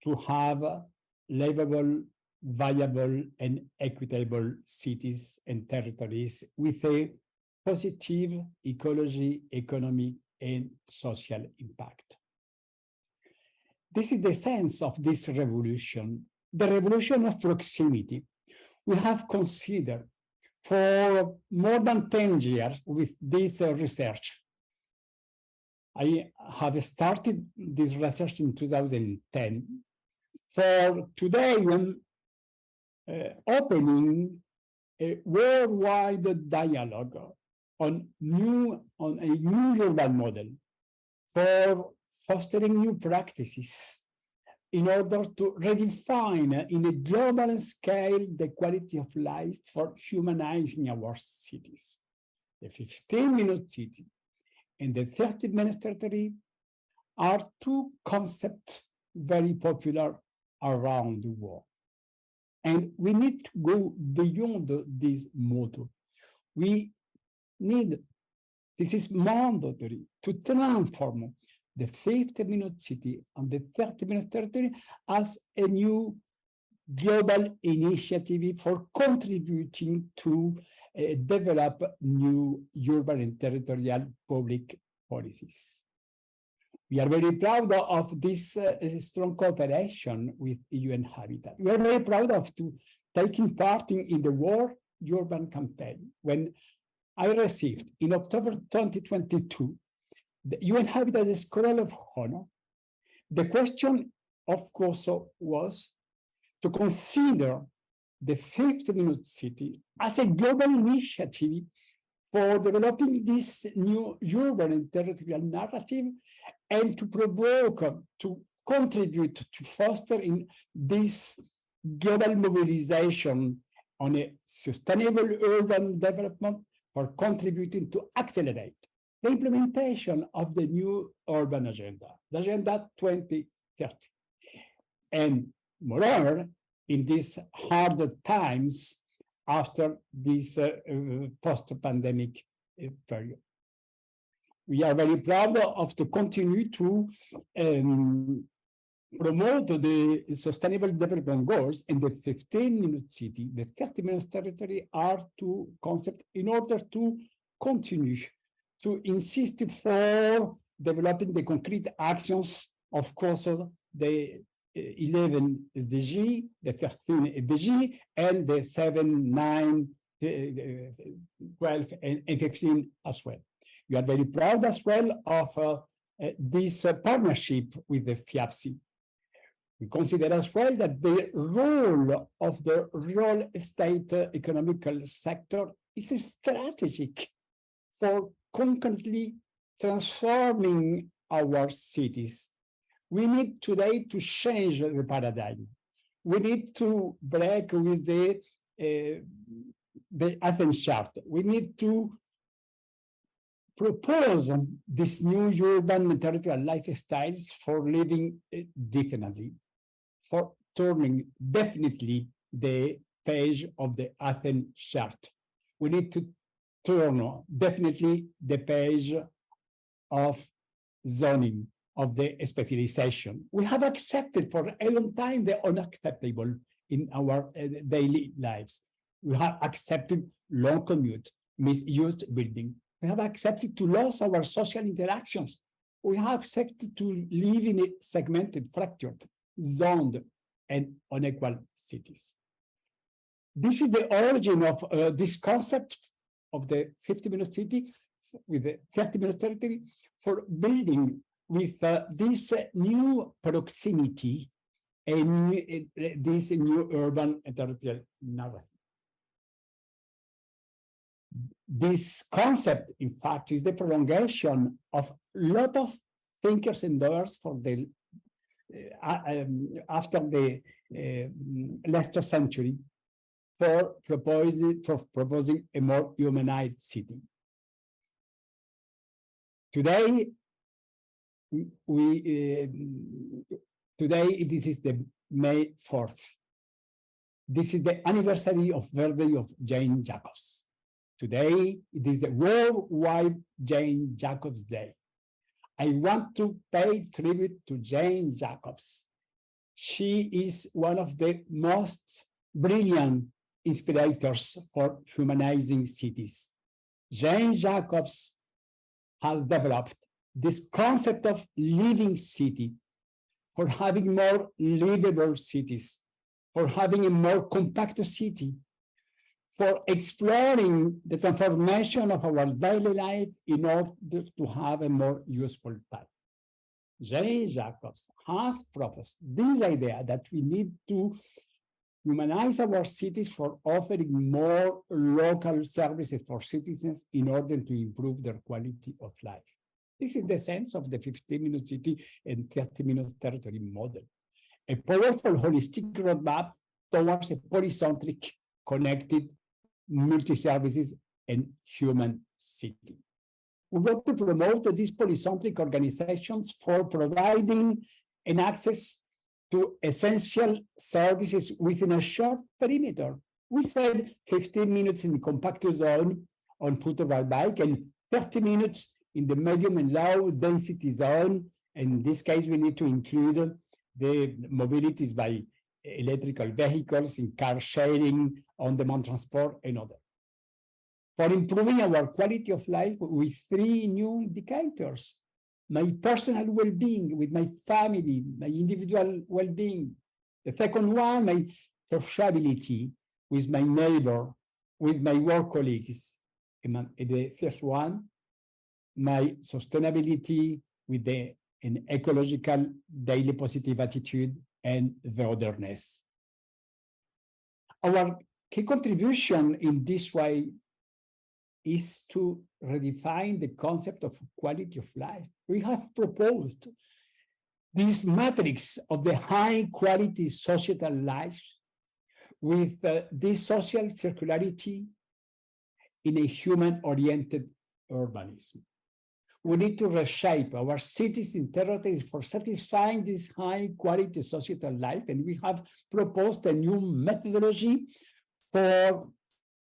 to have livable, viable, and equitable cities and territories with a positive ecology, economic, and social impact. This is the sense of this revolution, the revolution of proximity. We have considered for more than 10 years with this research. I have started this research in 2010. For today, I'm opening a worldwide dialogue on a new urban model for fostering new practices in order to redefine in a global scale the quality of life for humanizing our cities. The 15-minute city and the 30-minute territory are two concepts very popular around the world. And we need to go beyond this motto. This is mandatory to transform the 50-minute city and the 30-minute territory as a new global initiative for contributing to develop new urban and territorial public policies. We are very proud of this strong cooperation with UN Habitat. We are very proud of taking part in the World Urban Campaign. When I received in October 2022 the UN Habitat Scroll of Honor, the question, of course, was to consider the 50-minute city as a global initiative for developing this new urban and territorial narrative and to provoke, to contribute to fostering this global mobilization on a sustainable urban development for contributing to accelerate the implementation of the new urban agenda, the Agenda 2030. And moreover, in these hard times after this post-pandemic period. We are very proud of to continue to promote the sustainable development goals in the 15-minute city, the 30-minute territory are two concepts in order to continue to insist for developing the concrete actions, of course, the 11 SDG, the 13 SDG, and the 7, 9, 12, and 15 as well. We are very proud as well of this partnership with the FIABCI. We consider as well that the role of the real estate economical sector is strategic for concurrently transforming our cities. We need today to change the paradigm. We need to break with the Athens Charter. We need to propose these new urban and territorial lifestyles for living differently, for turning definitely the page of the Athens Charter. We need to turn definitely the page of zoning, of the specialization. We have accepted for a long time the unacceptable in our daily lives. We have accepted long commute, misused building. We have accepted to lose our social interactions. We have accepted to live in a segmented, fractured, zoned, and unequal cities. This is the origin of this concept of the 50-minute city with the 30-minute territory for building with this new proximity and this new urban and territorial narrative. This concept, in fact, is the prolongation of a lot of thinkers and doers for the after the last century for proposing a more humanized city. Today, today this is the May 4th. This is the anniversary of birthday of Jane Jacobs. Today, it is the Worldwide Jane Jacobs Day. I want to pay tribute to Jane Jacobs. She is one of the most brilliant inspirators for humanizing cities. Jane Jacobs has developed this concept of living city, for having more livable cities, for having a more compact city, for exploring the transformation of our daily life in order to have a more useful life. Jane Jacobs has proposed this idea that we need to humanize our cities for offering more local services for citizens in order to improve their quality of life. This is the sense of the 15-minute city and 30-minute territory model, a powerful holistic roadmap towards a polycentric, connected, multi-services, and human city. We want to promote these polycentric organizations for providing an access to essential services within a short perimeter. We said 15 minutes in the compact zone on foot or by bike and 30 minutes in the medium and low density zone. In this case, we need to include the mobilities by electrical vehicles, in car sharing, on-demand transport, and others. For improving our quality of life with 3 new indicators: my personal well-being with my family, my individual well-being. The second one, my sociability with my neighbor, with my work colleagues. And the first one, my sustainability with an ecological daily positive attitude and the otherness. Our key contribution in this way is to redefine the concept of quality of life. We have proposed this matrix of the high quality societal life with this social circularity in a human-oriented urbanism. We need to reshape our cities and territories for satisfying this high quality societal life, and we have proposed a new methodology for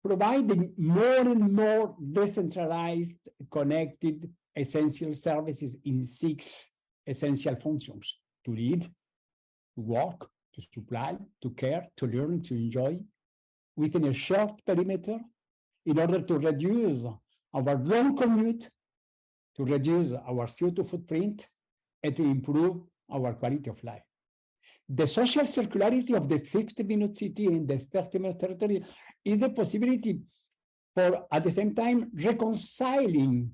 providing more and more decentralized, connected, essential services in 6 essential functions: to live, to work, to supply, to care, to learn, to enjoy, within a short perimeter, in order to reduce our long commute, to reduce our CO2 footprint, and to improve our quality of life. The social circularity of the 50-minute city and the 30-minute territory is the possibility for, at the same time, reconciling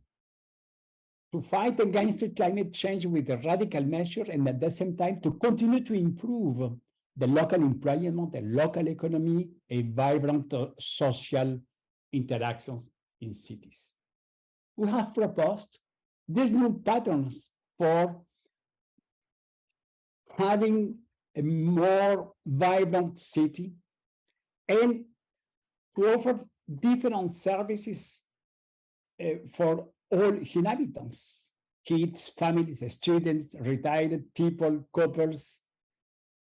to fight against climate change with a radical measure, and at the same time to continue to improve the local employment, the local economy, a vibrant social interactions in cities. We have proposed these new patterns for having a more vibrant city and to offer different services for all inhabitants, kids, families, students, retired people, couples,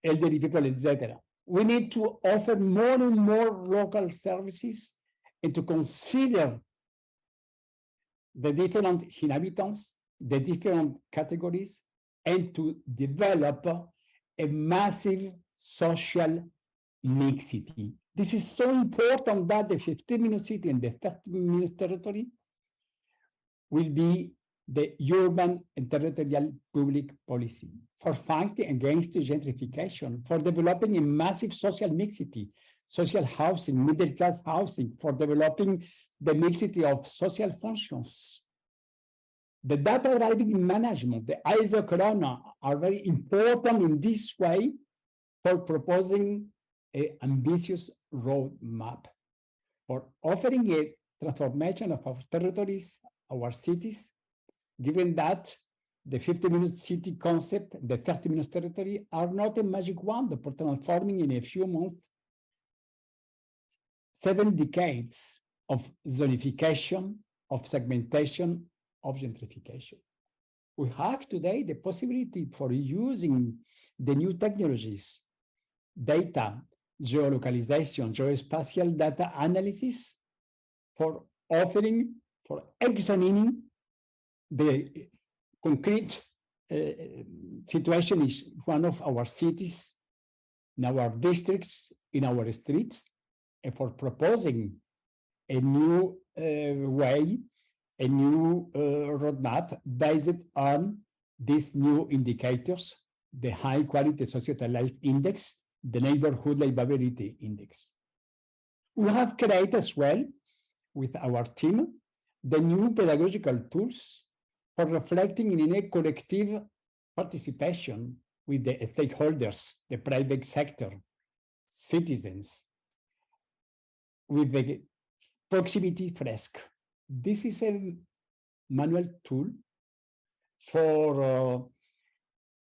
elderly people, etc. We need to offer more and more local services and to consider the different inhabitants, the different categories, and to develop a massive social mixity. This is so important that the 15-minute city and the 30-minute territory will be the urban and territorial public policy for fighting against gentrification, for developing a massive social mixity, social housing, middle-class housing, for developing the mixity of social functions. The data-driven management, the ISO Corona, are very important in this way for proposing an ambitious roadmap for offering a transformation of our territories, our cities, given that the 50-minute city concept, the 30-minute territory are not a magic wand for transforming in a few months 7 decades of zonification, of segmentation, of gentrification. We have today the possibility for using the new technologies, data, geolocalization, geospatial data analysis for offering, for examining the concrete situation is one of our cities, in our districts, in our streets, and for proposing a new way, a new roadmap based on these new indicators, the high quality societal life index, the neighborhood livability index. We have created as well with our team the new pedagogical tools for reflecting in a collective participation with the stakeholders, the private sector, citizens, with the proximity fresk. This is a manual tool for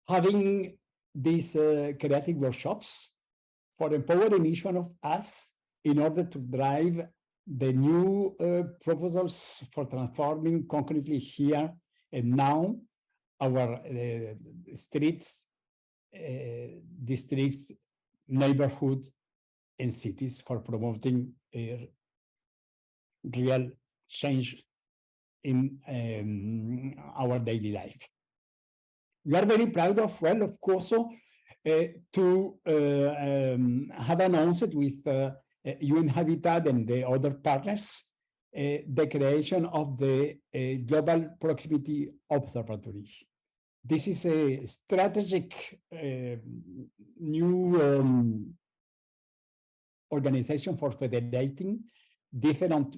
having these creative workshops for empowering each one of us in order to drive the new proposals for transforming concretely here and now our streets, districts, neighborhoods, and cities for promoting a real change in our daily life. We are very proud of, well, of course, to have announced with UN Habitat and the other partners the creation of the Global Proximity Observatory. This is a strategic new organization for federating different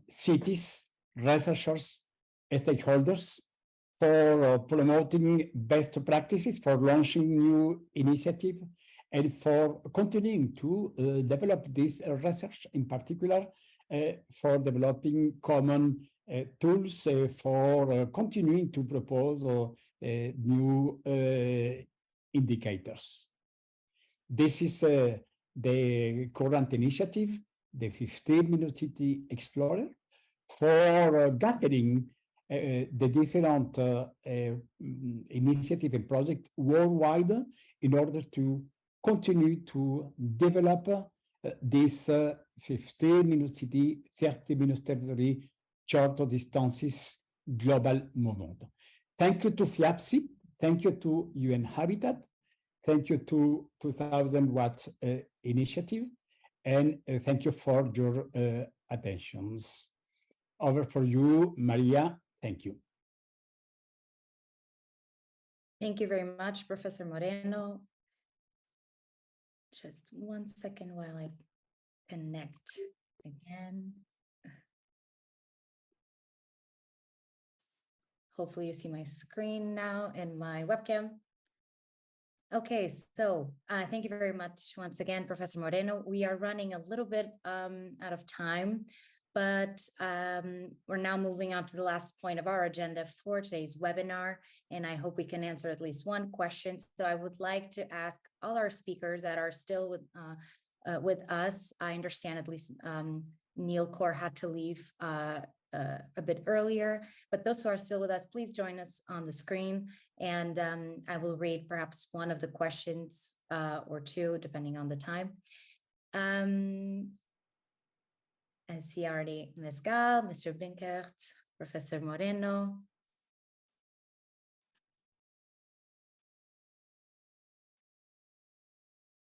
cities, researchers, stakeholders for promoting best practices, for launching new initiative, and for continuing to develop this research, in particular for developing common tools for continuing to propose new indicators. This is the current initiative, the 15-minute city explorer, for gathering the different initiative and projects worldwide in order to continue to develop this 15-minute city, 30-minute territory, shorter distances global movement. Thank you to FIABCI, thank you to UN Habitat, thank you to 2000 Watt initiative, and thank you for your attentions. Over for you, Maria. Thank you. Thank you very much, Professor Moreno. Just 1 second while I connect again. Hopefully you see my screen now and my webcam. Okay, so thank you very much once again, Professor Moreno. We are running a little bit out of time. But we're now moving on to the last point of our agenda for today's webinar, and I hope we can answer at least one question. So I would like to ask all our speakers that are still with us. I understand at least Neil Kaur had to leave a bit earlier, but those who are still with us, please join us on the screen, and I will read perhaps one of the questions or two, depending on the time. I see already Ms. Gal, Mr. Binkert, Professor Moreno.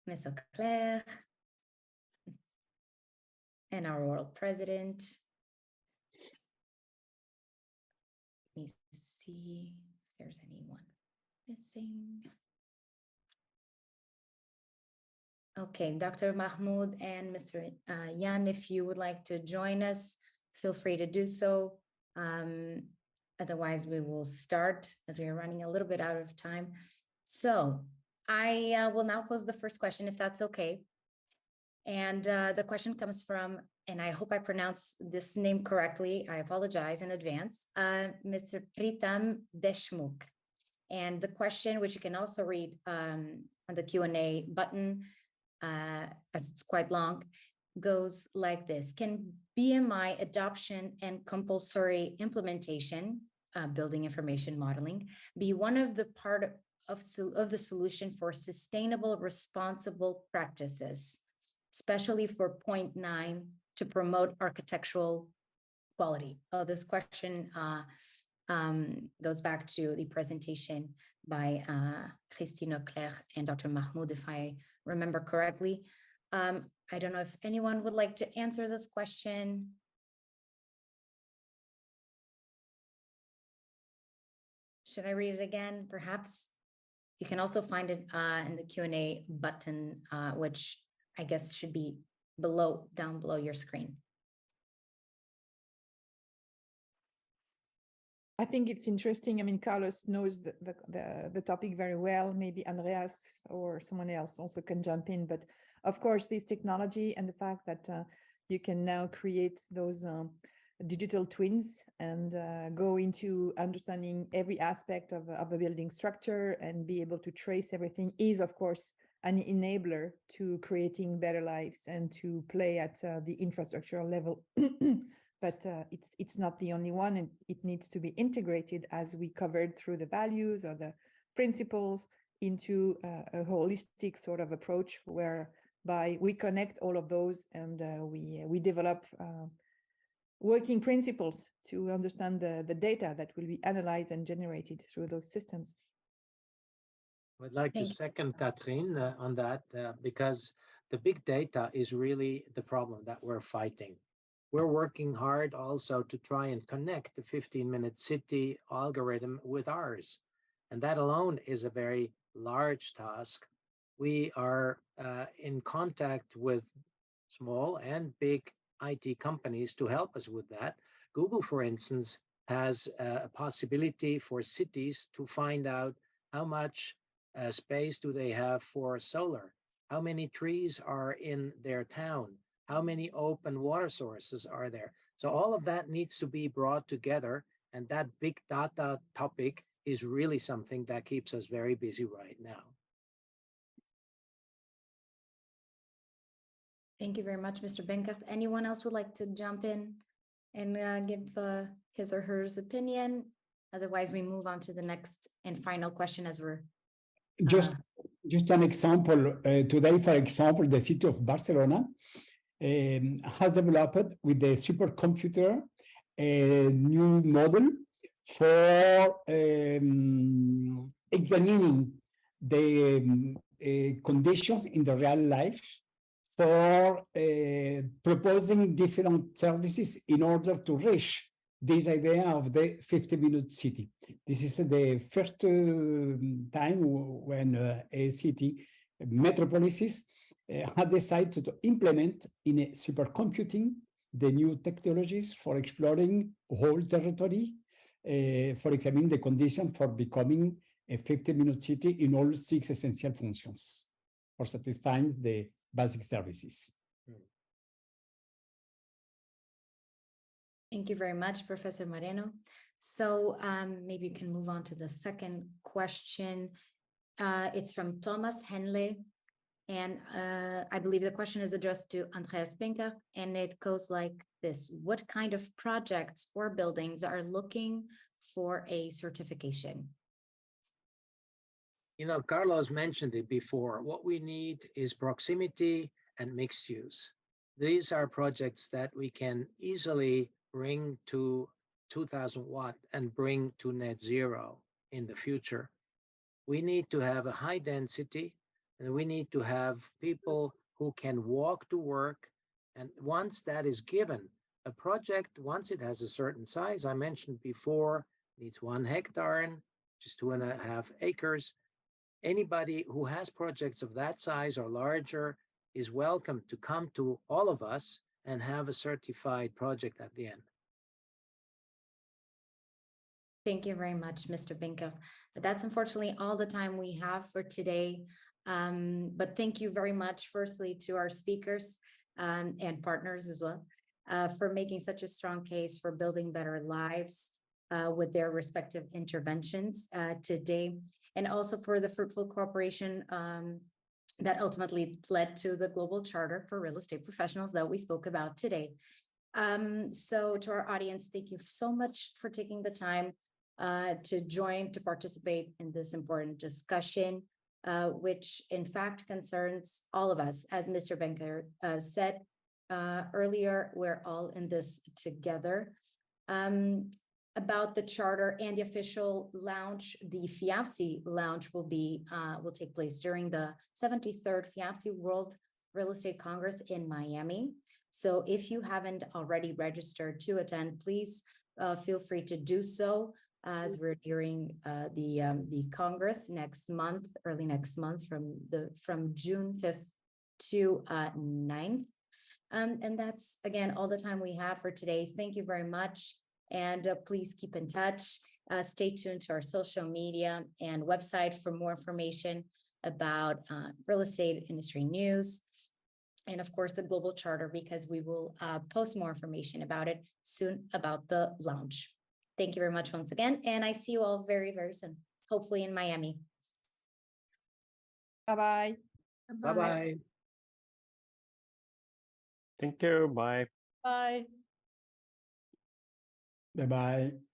Ms. Auclair, and our world president. Let me see if there's anyone missing. Okay, Dr. Mahmoud and Mr. Yan, if you would like to join us, feel free to do so. Otherwise, we will start as we are running a little bit out of time. So I will now pose the first question, if that's okay. And the question comes from, and I hope I pronounce this name correctly, I apologize in advance, Mr. Pritam Deshmukh. And the question, which you can also read on the Q&A button, as it's quite long, goes like this. Can BMI adoption and compulsory implementation, building information modeling, be one of the part of the solution for sustainable, responsible practices, especially for point 9 to promote architectural quality? Oh, this question goes back to the presentation by Christine Auclair and Dr. Mahmoud, if I remember correctly. I don't know if anyone would like to answer this question. Should I read it again, perhaps? You can also find it in the Q&A button, which I guess should be down below your screen. I think it's interesting. I mean, Carlos knows the topic very well. Maybe Andreas or someone else also can jump in. But of course, this technology and the fact that you can now create those digital twins and go into understanding every aspect of a building structure and be able to trace everything is, of course, an enabler to creating better lives and to play at the infrastructural level. But it's not the only one, and it needs to be integrated, as we covered, through the values or the principles into a holistic sort of approach whereby we connect all of those and we develop working principles to understand the data that will be analyzed and generated through those systems. I'd like to second Catherine on that because the big data is really the problem that we're fighting. We're working hard also to try and connect the 15-minute city algorithm with ours. And that alone is a very large task. We are in contact with small and big IT companies to help us with that. Google, for instance, has a possibility for cities to find out how much space do they have for solar, how many trees are in their town, how many open water sources are there. So all of that needs to be brought together, and that big data topic is really something that keeps us very busy right now. Thank you very much, Mr. Benkert. Anyone else would like to jump in and give his or her opinion? Otherwise, we move on to the next and final question as we're... Just an example. Today, for example, the city of Barcelona has developed with the supercomputer a new model for examining the conditions in the real life for proposing different services in order to reach this idea of the 50-minute city. This is the first time when a city, metropolises, had decided to implement in a supercomputing the new technologies for exploring whole territory, for examining the conditions for becoming a 50-minute city in all 6 essential functions for satisfying the basic services. Thank you very much, Professor Moreno. So maybe you can move on to the second question. It's from Thomas Henle. And I believe the question is addressed to Andreas Pinker, and it goes like this. What kind of projects or buildings are looking for a certification? You know, Carlos mentioned it before. What we need is proximity and mixed use. These are projects that we can easily bring to 2000 watt and bring to net zero in the future. We need to have a high density, and we need to have people who can walk to work. And once that is given, a project, once it has a certain size, I mentioned before, needs 1 hectare, which is 2.5 acres. Anybody who has projects of that size or larger is welcome to come to all of us and have a certified project at the end. Thank you very much, Mr. Binker. That's unfortunately all the time we have for today. But thank you very much, firstly, to our speakers and partners as well, for making such a strong case for building better lives with their respective interventions today, and also for the fruitful cooperation that ultimately led to the Global Charter for Real Estate Professionals that we spoke about today. So to our audience, thank you so much for taking the time to participate in this important discussion, which in fact concerns all of us. As Mr. Benker said earlier, we're all in this together. About the charter and the official launch, the FIABCI launch will take place during the 73rd FIABCI World Real Estate Congress in Miami. So if you haven't already registered to attend, please feel free to do so, as we're nearing the Congress next month, early next month, from June 5th to 9th. And that's, again, all the time we have for today. Thank you very much. And please keep in touch. Stay tuned to our social media and website for more information about real estate industry news. And of course, the Global Charter, because we will post more information about it soon about the launch. Thank you very much once again. And I see you all very, very soon, hopefully in Miami. Bye-bye. Bye-bye. Thank you. Bye. Bye. Bye-bye.